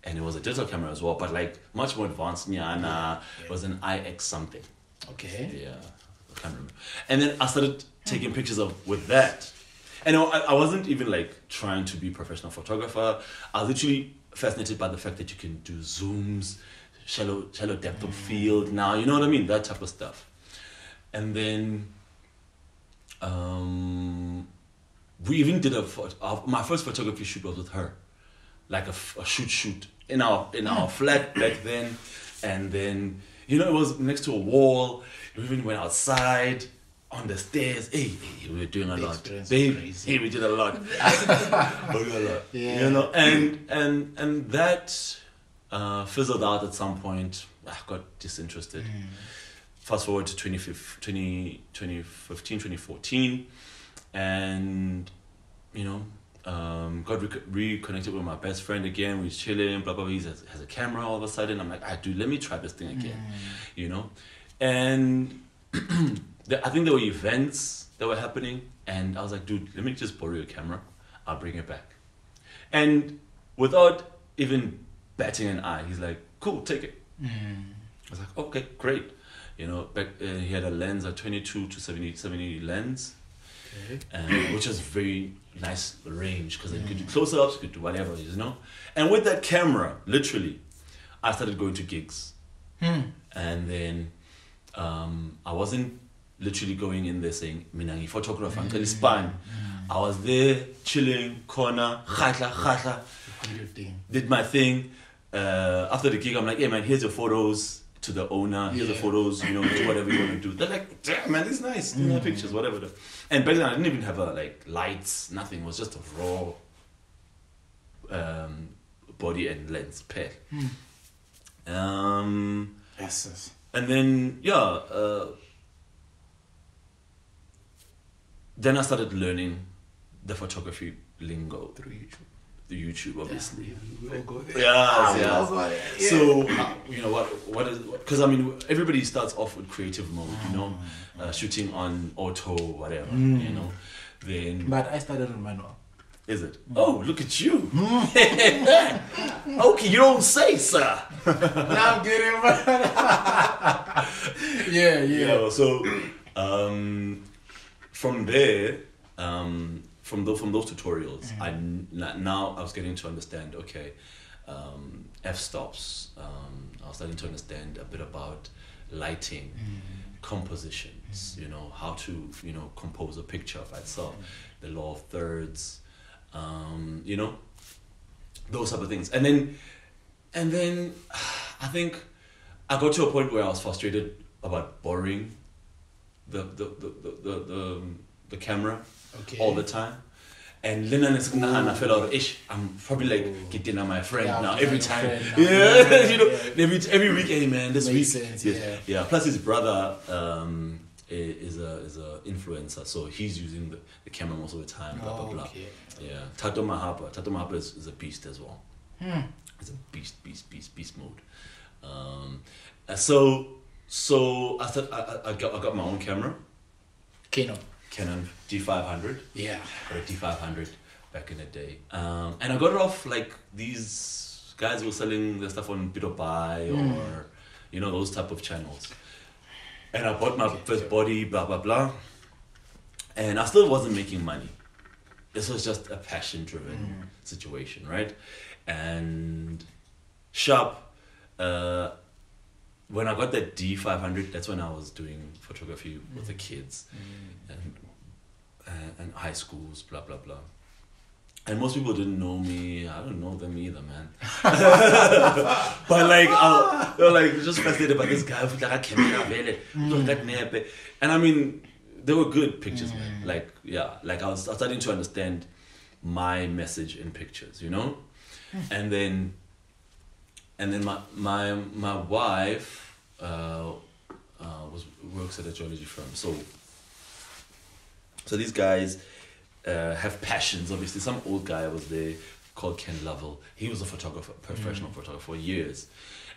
And it was a digital camera as well, but like much more advanced. It was an IX something. Okay. Yeah, I can't remember. And then I started taking pictures with that. And I wasn't even like trying to be a professional photographer. I was literally fascinated by the fact that you can do zooms, shallow depth of field now, you know what I mean? That type of stuff. And then we even did my first photography shoot was with her. Like a shoot in our flat back then. And then, it was next to a wall. We even went outside on the stairs. Hey, we were doing a lot. Babe, hey, we did a lot. We did a lot. Yeah. And that fizzled out at some point. I got disinterested. Fast forward to 2015, 2014. And, got reconnected with my best friend again. We was chilling, blah, blah, blah. He has a camera all of a sudden. I'm like, dude, let me try this thing again, And I think there were events that were happening. And I was like, dude, let me just borrow your camera. I'll bring it back. And without even batting an eye, he's like, cool, take it. I was like, okay, great. Back he had a lens, a 22 to 70 lens. Okay. Which is very nice range because you could do close-ups, you could do whatever, And with that camera, literally, I started going to gigs. And then I wasn't literally going in there saying, Minangi photographer, until Spain. I was there, chilling, corner, khatla, did my thing. After the gig, I'm like, hey man, here's your photos. To the owner, here's the photos, do whatever you want to do. They're like, damn man, it's nice, pictures, whatever. And back then I didn't even have lights, nothing. It was just a raw body and lens pair. Yes. And then then I started learning the photography lingo through YouTube. The YouTube, obviously. We'll go there. So, what is, because everybody starts off with creative mode, shooting on auto, whatever, then. But I started on manual. Is it? Oh, look at you. Okay, you don't say, sir. Now I'm getting Yeah. So, from there, from those tutorials, I was getting to understand, okay, f-stops. I was starting to understand a bit about lighting, compositions, how to, compose a picture of itself, the law of thirds, those type of things. And then I think I got to a point where I was frustrated about borrowing the camera all the time. And then I felt out, I'm probably like getting on my friend now every time. Every weekend, man, this week. Sense, Plus his brother is a influencer, so he's using the camera most of the time. Blah blah blah. Okay. Yeah, Tato Mahapa is a beast as well. It's a beast mode. So I said I got my own camera. Canon D500. Yeah. Got a D500 back in the day. And I got it off like these guys who were selling their stuff on D.O.P or those type of channels. And I bought my first body, blah blah blah. And I still wasn't making money. This was just a passion-driven situation, right? And sharp. When I got that D500, that's when I was doing photography with the kids and high schools, blah blah blah. And most people didn't know me. I don't know them either, man. But like, they were like just fascinated by this guy with like a camera, and I mean, they were good pictures, man. Like, yeah, like I was starting to understand my message in pictures, and then my wife works at a geology firm, so these guys have passions. Obviously, some old guy was there called Ken Lovell. He was a photographer, professional photographer for years,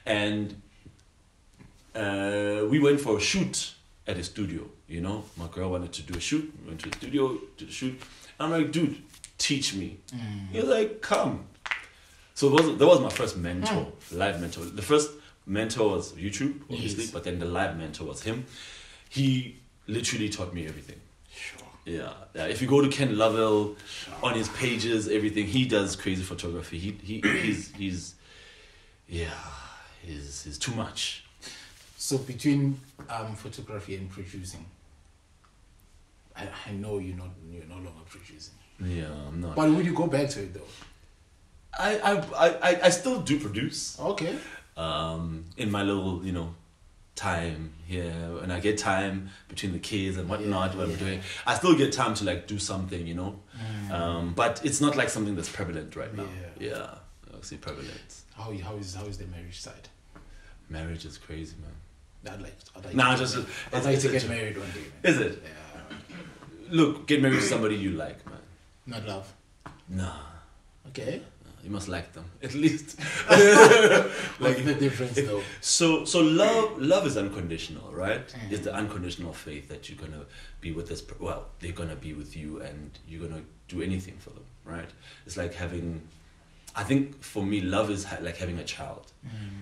and we went for a shoot at his studio. My girl wanted to do a shoot. We went to the studio to the shoot. I'm like, dude, teach me. He was like, come. So that was my first mentor, live mentor. The first mentor was YouTube, obviously, but then the live mentor was him. He literally taught me everything. Sure. Yeah. If you go to Ken Lovell on his pages, everything, he does crazy photography. He's too much. So between photography and producing, I know you're no longer producing. Yeah, I'm not. But would you go back to it though? I still do produce. Okay. In my little, time here, and I get time between the kids and whatnot, what I'm doing. I still get time to like do something, but it's not like something that's prevalent right now. Yeah, actually prevalent. How is the marriage side? Marriage is crazy, man. I'd like to get married one day, man. Is it? Yeah. Look, get married to somebody you like, man. Not love. Nah. Okay. You must like them, at least. What's the difference, though? So love is unconditional, right? It's the unconditional faith that you're gonna be with this. They're gonna be with you, and you're gonna do anything for them, right? It's like having. I think for me, love is like having a child,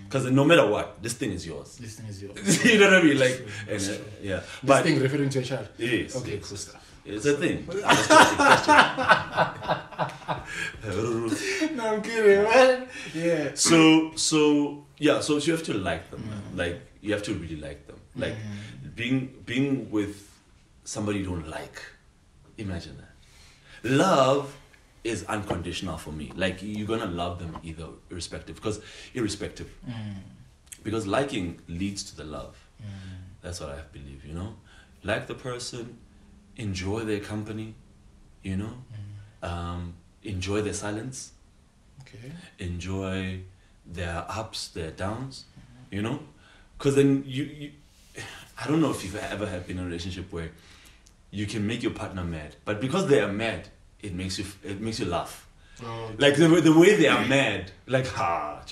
because no matter what, this thing is yours. This thing is yours. You know what I mean? Like, yeah. This thing referring to a child. Yes. Okay, cool stuff. It's a thing. No, I'm kidding, man. Yeah. So you have to like them, man. Like, you have to really like them. Like, being with somebody you don't like. Imagine that. Love is unconditional for me. Like, you're gonna love them irrespective. Because liking leads to the love. That's what I believe, Like the person, enjoy their company, enjoy their silence. Okay. Enjoy their ups, their downs, because then you I don't know if you've ever been in a relationship where you can make your partner mad, but because they are mad, it makes you laugh. Oh, like the way they are mad, like why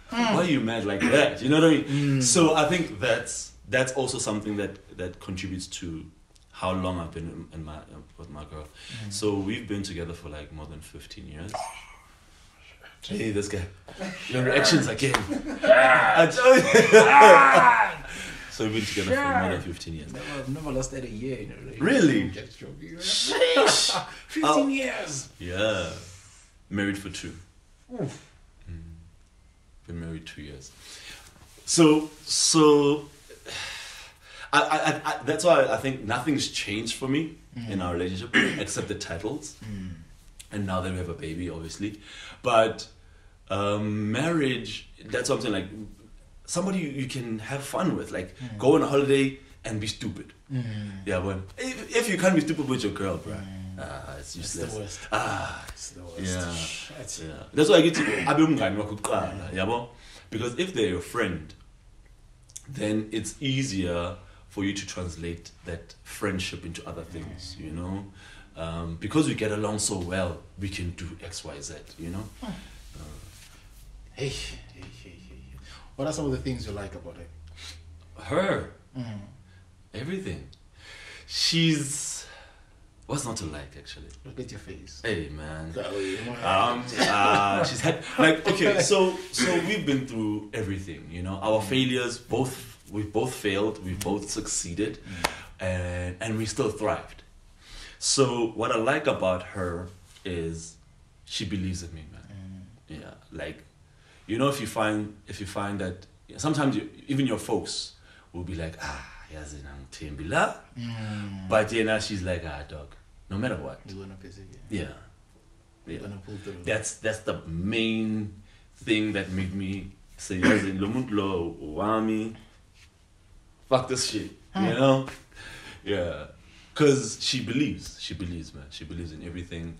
are you mad like that? You know what I mean? So I think that's also something that contributes to how long I've been with my girl. So we've been together for like more than 15 years. Hey, this guy. Your reactions again. So we've been together for more than 15 years. I've never lost that a year. Really? 15 years. Yeah. Married for 2. Been married 2 years. So I that's why I think nothing's changed for me in our relationship except the titles. And now that we have a baby, obviously. But marriage, that's what I'm saying, like, somebody you can have fun with, like, go on a holiday and be stupid. Yeah, but if you can't be stupid with your girl, bro, it's useless. It's the worst. It's the worst. Yeah. That's why I get to because if they're your friend, then it's easier for you to translate that friendship into other things, you know. Because we get along so well, we can do X, Y, Z, you know. Hey. What are some of the things you like about her? Everything. She's... What's not to like, actually? Look at your face. Hey, man. She's had... Like, okay, so we've been through everything, you know. Our failures, we've both failed, we've both succeeded, and we still thrived. So what I like about her is she believes in me, man. Yeah, like, you know, if you find that sometimes even your folks will be like, yazi Themba la, but now she's like, dog, no matter what, you're gonna persevere. Yeah. You're gonna pull through. That's the main thing that made me say, yazi lo wami, fuck this shit, you know? Yeah. Because she believes, man. She believes in everything,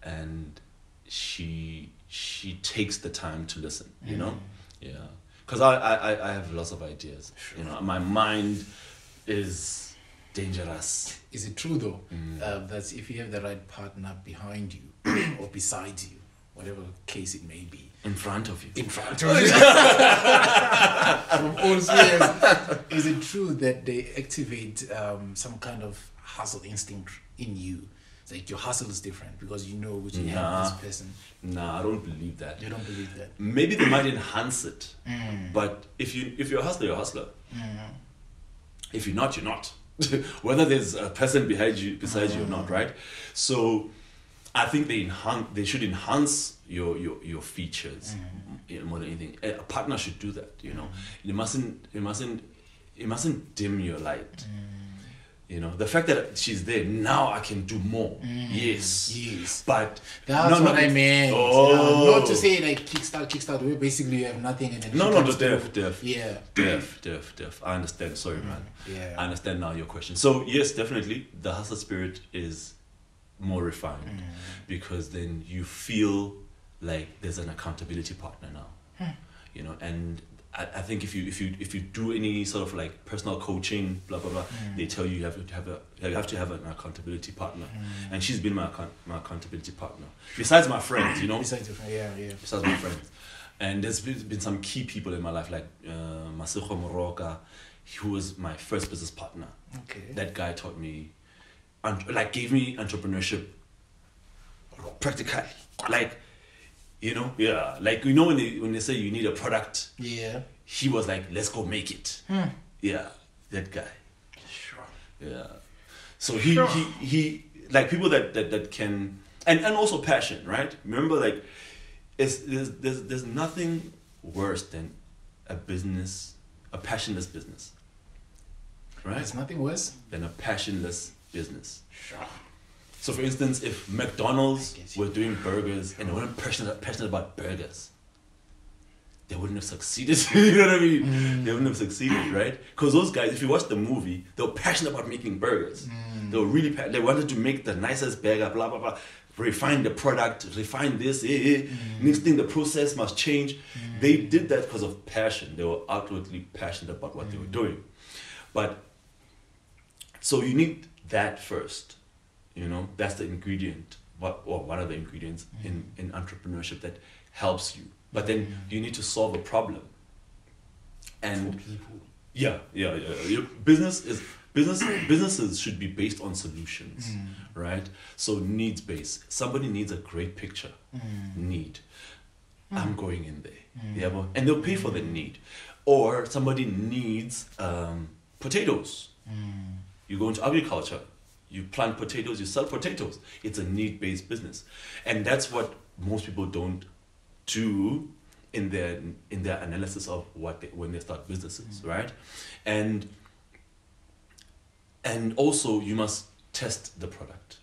and she takes the time to listen, you know? Yeah. Because I have lots of ideas. Sure. You know, my mind is dangerous. Is it true though that if you have the right partner behind you or beside you, whatever case it may be, in front of you, from all spheres, is it true that they activate some kind of hustle instinct in you? It's like your hustle is different because you know what you have with this person. Nah, I don't believe that. You don't believe that? Maybe they might enhance it, but if you're a hustler, you're a hustler. If you're not, you're not. Whether there's a person beside you or not, right? So I think they should enhance your features more than anything. A partner should do that, you know. It mustn't dim your light. You know, the fact that she's there now, I can do more. Yes, but that's what I meant. Not to say like kickstart where basically you have nothing and then def. I understand. Sorry, man. Yeah, I understand now your question. So yes, definitely, the hustle spirit is more refined because then you feel like there's an accountability partner now. You know, and I think if you do any sort of like personal coaching, blah blah blah, they tell you you have to have an accountability partner, and she's been my accountability partner. Besides my friends, you know. Besides my friends, and there's been some key people in my life like Masiko Moroka, who was my first business partner. Okay. That guy taught me, gave me entrepreneurship practically, like. You know, yeah, like you know when they say you need a product, he was like, let's go make it. Yeah, that guy. Sure. Yeah, so he like people that can and also passion, right? Remember, like, there's nothing worse than a passionless business, right? There's nothing worse than a passionless business. Sure. So, for instance, if McDonald's were doing burgers and they weren't passionate about burgers, they wouldn't have succeeded. You know what I mean? They wouldn't have succeeded, right? Because those guys, if you watch the movie, they were passionate about making burgers. They were really they wanted to make the nicest burger, blah, blah, blah. Refine the product, refine this. Next thing, the process must change. They did that because of passion. They were outwardly passionate about what they were doing. But, so you need that first. You know, that's the ingredient, one of the ingredients in entrepreneurship that helps you. But then you need to solve a problem. And for people. Yeah. Your businesses should be based on solutions, right? So needs based. Somebody needs a great picture. Need. I'm going in there. Yeah, and they'll pay for the need. Or somebody needs potatoes. You go into agriculture. You plant potatoes, you sell potatoes. It's a need-based business. And that's what most people don't do in their analysis of when they start businesses, right? And also you must test the product,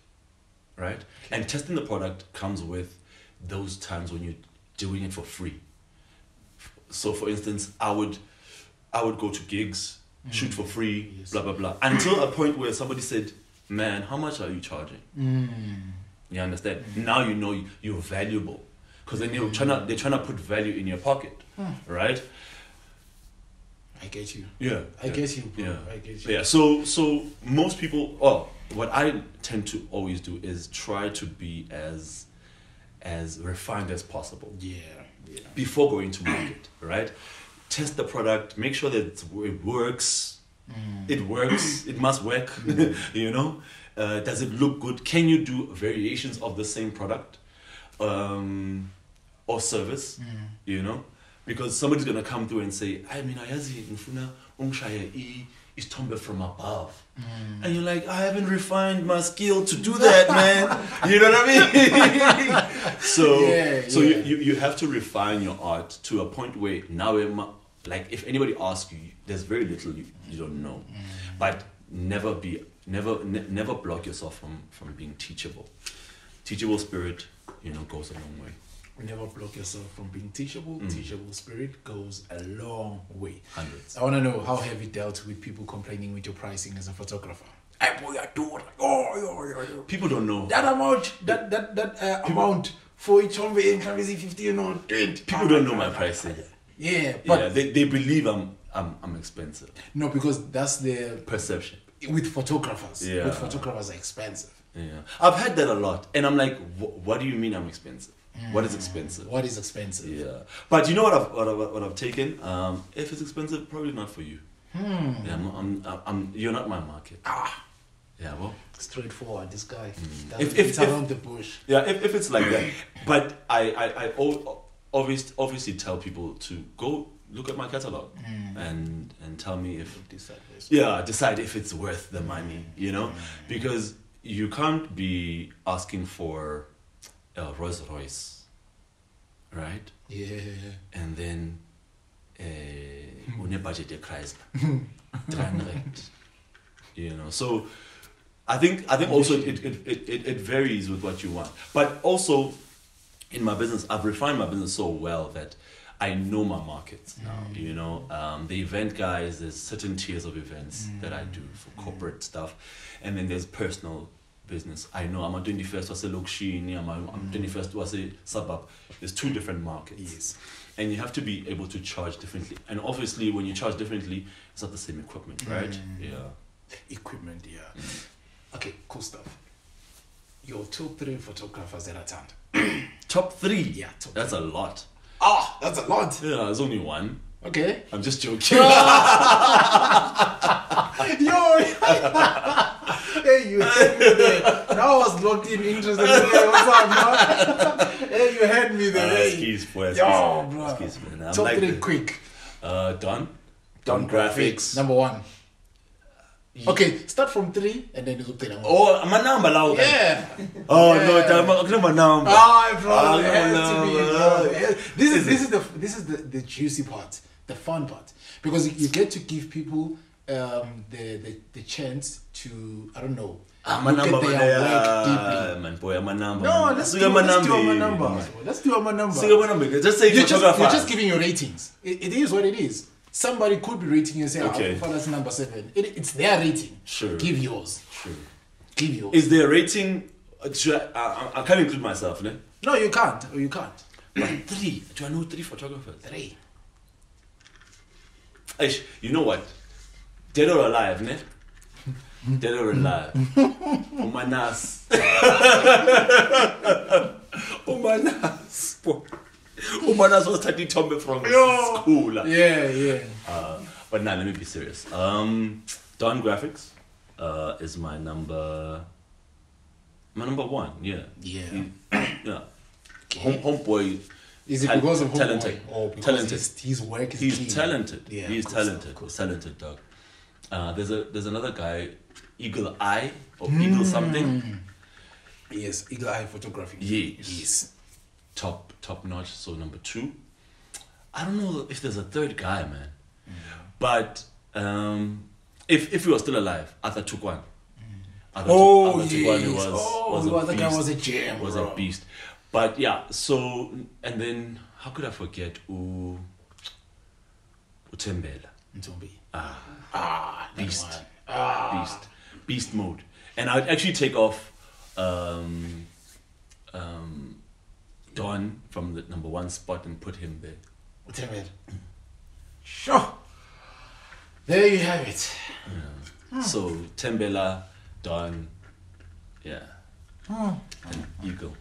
right? Okay. And testing the product comes with those times when you're doing it for free. So for instance, I would go to gigs, shoot for free, blah, blah, blah. Until a point where somebody said, man, how much are you charging? You understand? Now you know you're valuable. Because then they're trying to put value in your pocket, right? I get you. Yeah. I get you, bro. Yeah. I get you. Yeah. So most people, what I tend to always do is try to be as refined as possible. Yeah. Before going to market, right? Test the product, make sure that it works. It works. It must work. You know, does it look good? Can you do variations of the same product or service? You know, because somebody's gonna come through and say, I mean, ayazi ngifuna ungishaya isithombe from above. And you're like, I haven't refined my skill to do that, man. You know what I mean? So you have to refine your art to a point where now, like, if anybody asks you, there's very little you don't know. But never block yourself from being teachable. Teachable spirit, goes a long way. Never block yourself from being teachable. Teachable spirit goes a long way. Hundreds. I want to know, how have you dealt with people complaining with your pricing as a photographer? Hey boy, I do it. People don't know. That amount, that amount for each one is 15 or 20. People don't know my pricing. Yeah, but they believe I'm expensive. No, because that's their perception. With photographers. Yeah. With photographers are expensive. Yeah. I've had that a lot, and I'm like, what do you mean I'm expensive? What is expensive? What is expensive? Yeah, but you know what I've taken? If it's expensive, probably not for you. Yeah, you're not my market. Yeah, well, straightforward. This guy. If it's around the bush. Yeah, if it's like that, but I obviously tell people to go look at my catalog and tell me if decide if it's worth the money. Because you can't be asking for a Rolls Royce, right? Yeah. And then budget Chrysler, 300. So I think also it varies with what you want. But also in my business, I've refined my business so well that I know my markets now. The event guys, there's certain tiers of events that I do for corporate stuff, and then there's personal business. I know I'm a 21st was a Lokshini, I'm 21st was a suburb. There's two different markets. Yes. And you have to be able to charge differently. And obviously when you charge differently, it's not the same equipment, right? Yeah. Equipment, yeah. Okay, cool stuff. Your top 3 photographers at Ratanda. Top 3? Yeah, top 3. That's a lot. That's a lot. Yeah, there's only one. Okay. I'm just joking. Yo! Hey, you had me there. Now I was locked in, interested. Hey, what's up, man? Hey, you had me there. Skis, boy. Yo, bro. Top 3 quick. Don Graphics. Number 1. Okay, start from 3 and then you look at number 1. Oh, my number loud. Yeah. Oh no, my number. Bro, it has to be, bro. This is the juicy part, the fun part, because you get to give people the chance to, I don't know, my number, look at their work deeply. Man, boy, my number. No, let's do my number. Let's do my number. Just say you're just giving your ratings. It is what it is. Somebody could be rating you and say, okay, that's number 7. It's their rating. Sure. Give yours. Sure. Give yours. Is there a rating? I can't include myself, ne? No, you can't. You can't. But 3. Do I know 3 photographers? 3. You know what? Dead or alive, ne? Dead or alive. Umanas. Umanas. Umanas was taking Themba from school. Yeah. But now let me be serious. Don Graphics is my number 1. Yeah. Yeah. Yeah. Homeboy. Is it because of talented? Or because talented. His work is He's key. talented. Yeah, he's talented. He's talented, dog. There's another guy, Eagle Eye or Eagle something. Yes, Eagle Eye Photography. Yes. Top notch. So number 2. I don't know if there's a third guy, man. But if he was still alive, Arthur Tukwan. Tukwan was was a gem. Was a beast. But yeah, so and then how could I forget Themba? Beast mode. And I'd actually take off Don from the number 1 spot and put him there. Sure. There you have it. So Themba, Don, and Eagle.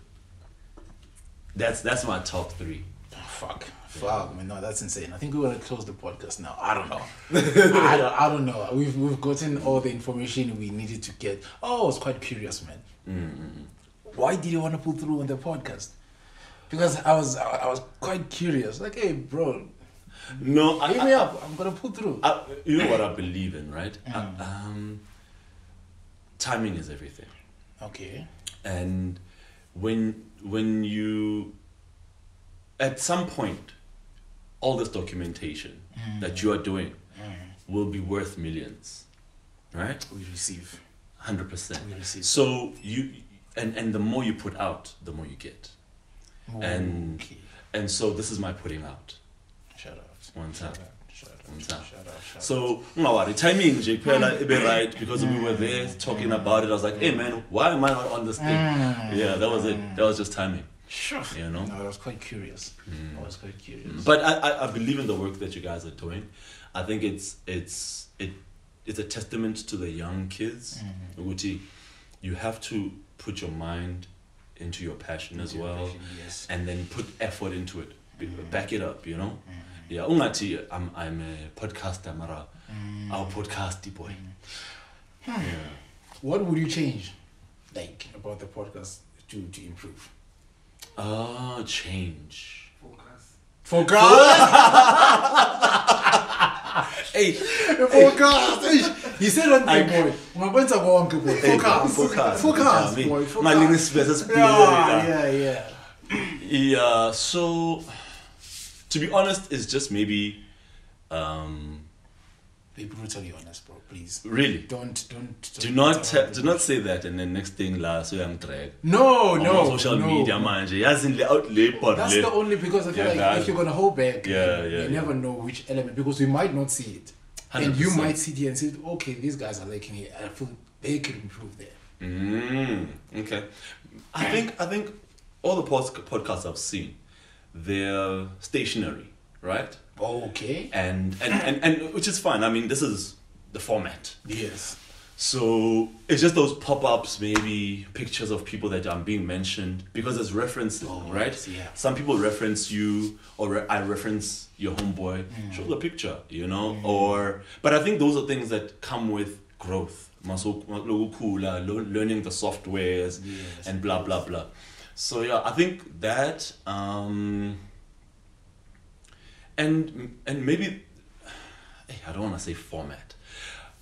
That's my top 3. Fuck, man, no, that's insane. I think we're gonna close the podcast now. I don't know. I don't know. We've gotten all the information we needed to get. Oh, I was quite curious, man. Why did you want to pull through on the podcast? Because I was quite curious. Like, hey, bro. No, hit me up. I'm gonna pull through. You know what I believe in, right? Timing is everything. Okay. And when you, at some point, all this documentation that you are doing will be worth millions, right? We receive. 100%. We receive. So you, and the more you put out, the more you get. And so this is my putting out. Shout out. One time. Shout out. So, no, timing, Jake, right? Because we were there talking about it. I was like, hey man, why am I not on this thing? Yeah, that was it. That was just timing. Sure. You know? No, I was quite curious. But I believe in the work that you guys are doing. I think it's a testament to the young kids. You have to put your mind into your passion as well, yes. And then put effort into it. Back it up, you know. Yeah, ungati, I'm a podcaster, mara. Our podcasty boy. Yeah. What would you change, like, about the podcast to improve? Change. Focus. Hey, focus. He said one thing, boy. Focus, boy. Focus. Yeah. So, to be honest, it's just maybe. Be brutally honest, bro. Please. Really. Do not say that, and then next thing so I'm drag. No. Social media, man. That's the only, because I feel like if you're gonna hold back, you never know which element, because we might not see it, 100%. And you might sit here and say, okay, these guys are liking it. I feel they could improve there. Okay. I think all the podcasts I've seen, they're stationary, right? Okay. And which is fine. I mean, this is the format. Yes. So it's just those pop-ups, maybe pictures of people that are being mentioned, because it's referenced, right? Yeah. Some people reference you, or I reference your homeboy. Show the picture, you know. But I think those are things that come with growth. Learning the softwares, and blah blah blah. So yeah, I think that. And maybe, I don't want to say format,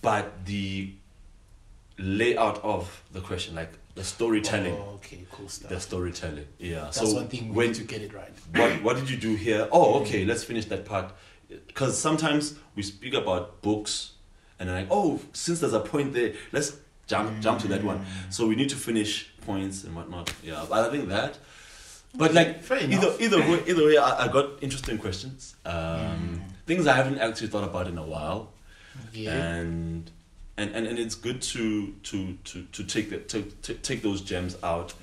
but the layout of the question, like the storytelling. Okay, cool stuff. The storytelling, yeah. That's so one thing we need to get it right. What did you do here? Oh, okay, let's finish that part. Because sometimes we speak about books, and like, since there's a point there, let's jump to that one. So we need to finish points and whatnot. Yeah, but I think that. But like either way, I got interesting questions. Things I haven't actually thought about in a while. Yeah. And it's good to take those gems out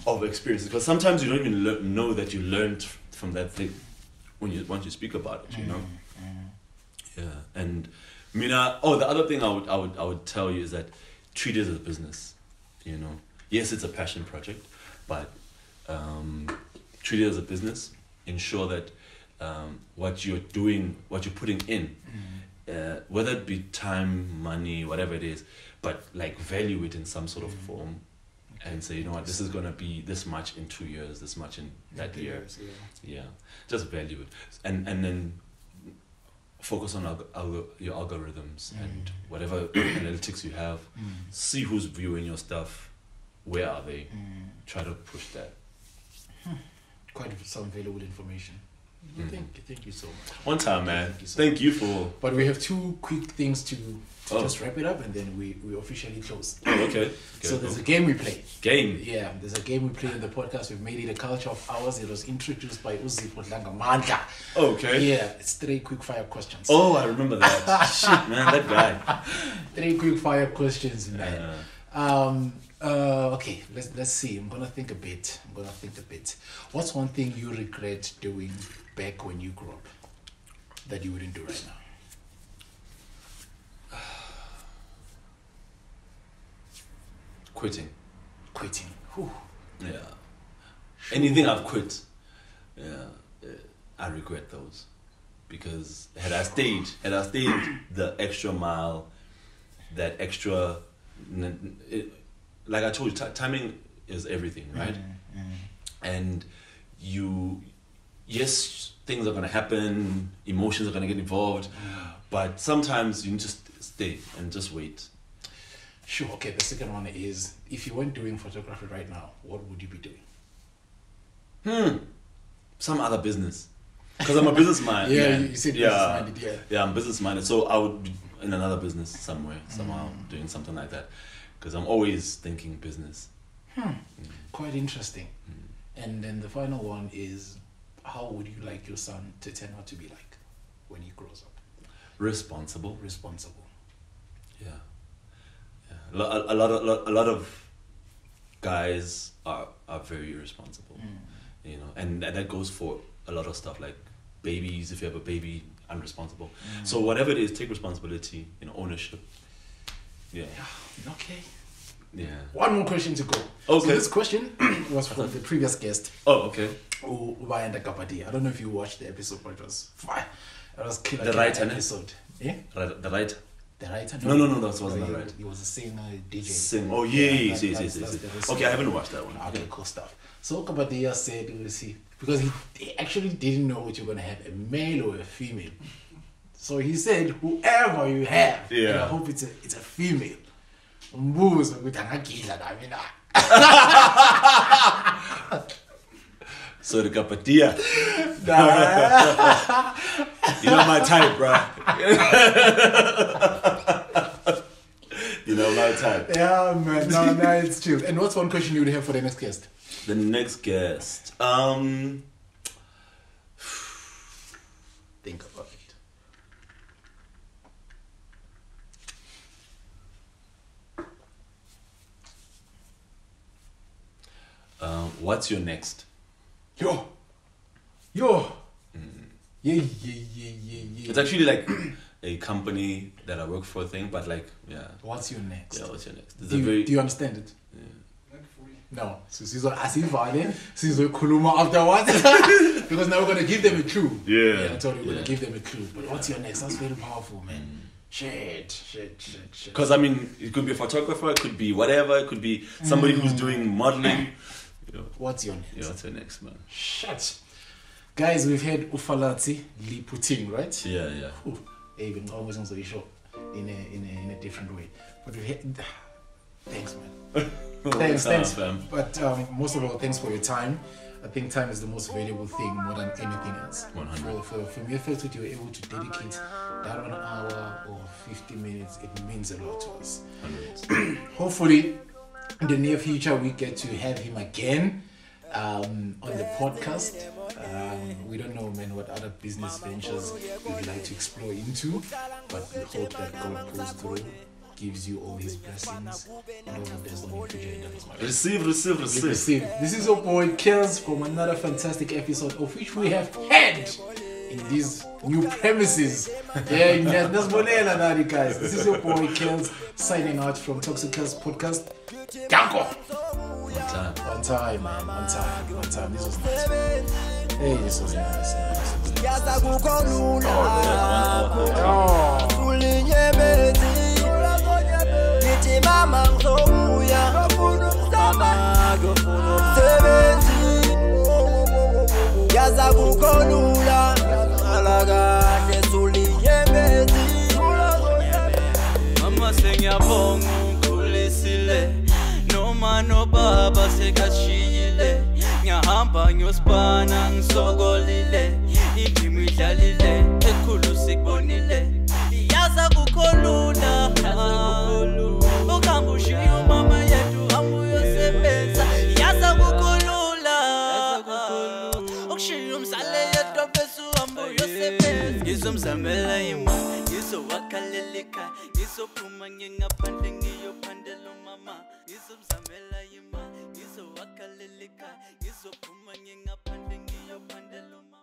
of experiences, because sometimes you don't even know that you learned from that thing once you speak about it. You know. Yeah. And the other thing I would tell you is that treat it as a business. You know. Yes, it's a passion project, but. Treat it as a business. Ensure that what you're doing, what you're putting in, whether it be time, money, whatever it is, but like value it in some sort of form, and say, you know what, this is gonna be this much in 2 years, this much in that year. Yeah, just value it, and then focus on your algorithms and whatever analytics you have. See who's viewing your stuff, where are they? Try to push that. Quite some valuable information. Thank you so much. One time, man. Thank you for. But we have 2 quick things to just wrap it up, and then we officially close. Oh, okay. So there's a game we play. Game? Yeah, there's a game we play in the podcast. We've made it a culture of ours. It was introduced by Uzipho Dlangamandla. Okay. Yeah, it's 3 quick fire questions. Oh, I remember that. Shit, man, that guy. 3 quick fire questions, man. Okay, let's see. I'm gonna think a bit. What's one thing you regret doing back when you grew up that you wouldn't do right Quitting. Whew. Yeah. Anything I've quit, I regret those, because had I stayed the extra mile, that extra, like I told you, timing is everything, right? And yes, things are gonna happen, emotions are gonna get involved, but sometimes you need to stay and just wait. Sure. Okay. The second one is, if you weren't doing photography right now, what would you be doing? Some other business. Because I'm a businessman. You said business-minded, Yeah, I'm business-minded. So I would be in another business somewhere, somehow, doing something like that. Because I'm always thinking business. Quite interesting. And then the final one is, how would you like your son to turn out to be like when he grows up? Responsible. Yeah. A lot of guys are very irresponsible. You know, and that goes for a lot of stuff, like babies. If you have a baby, unresponsible. So whatever it is, take responsibility, ownership. Yeah. Okay. Yeah. One more question to go. Okay. So this question was from the previous guest. Oh, okay. I don't know if you watched the episode, but it was fire. It was killer. The writer episode. Yeah. The writer. The writer? No, that wasn't the writer. He was a singer, DJ. Oh, yes. Okay, I haven't watched that one. Okay, cool stuff. So Kabadia said, because he actually didn't know what you're going to have, a male or a female. So he said, whoever you have, and I hope it's a female. So the Kapatia. You know my type, bro. You know my type. Yeah, man. No, it's chill. And what's one question you would have for the next guest? The next guest. Think about it. What's your next? Yo. Yeah. It's actually like a company that I work for thing, but like, yeah. What's your next? Yeah, what's your next? Do you understand it? Yeah. No. So kuluma afterwards. Because now we're going to give them a clue. Yeah. I told you we're going to give them a clue. But what's your next? That's very powerful, man. Shit. Because, I mean, it could be a photographer, it could be whatever, it could be somebody who's doing modeling. What's your next? Yeah, what's your next, man? Shit. Guys, we've had Falatsi Lephuting, right? Yeah. Even always on the show in a different way. But we had... Thanks, man. Thanks. Fam. But most of all, thanks for your time. I think time is the most valuable thing more than anything else. 100. From your first that you were able to dedicate that 1 hour or 50 minutes, it means a lot to us. 100. Hopefully, in the near future, we get to have him again on the podcast. We don't know, man, what other business ventures we'd like to explore into, but we hope that God pulls through, gives you all his blessings, and all the best on your future endeavors. Receive. This is your boy Kells from another fantastic episode of which we have had in these new premises. Guys. This is your boy Kells signing out from TalksWithKellsPODCAST. Danko! One time, man. One time. This was nice. Hey, this was nice. Mama ngizobuya yaza kukhulula alakahle suliyemezi mama sengiyabonga ukhulisile noma nobaba sekashiyile ngiyahamba ngiyosibana ngisokolile indimi idlalile ekhulu sikubonile yaza kukhulula ukambushio mama yetu hambuyosebenza yaza kukhulula ukushiya umsale yetu besu hambuyosebenza ngizomzamela imali ngizowakhaleleka ngizophuma ngingaphandle ngiyophandela mama ngizomzamela imali ngizowakhaleleka ngizophuma ngingaphandle ngiyophandela mama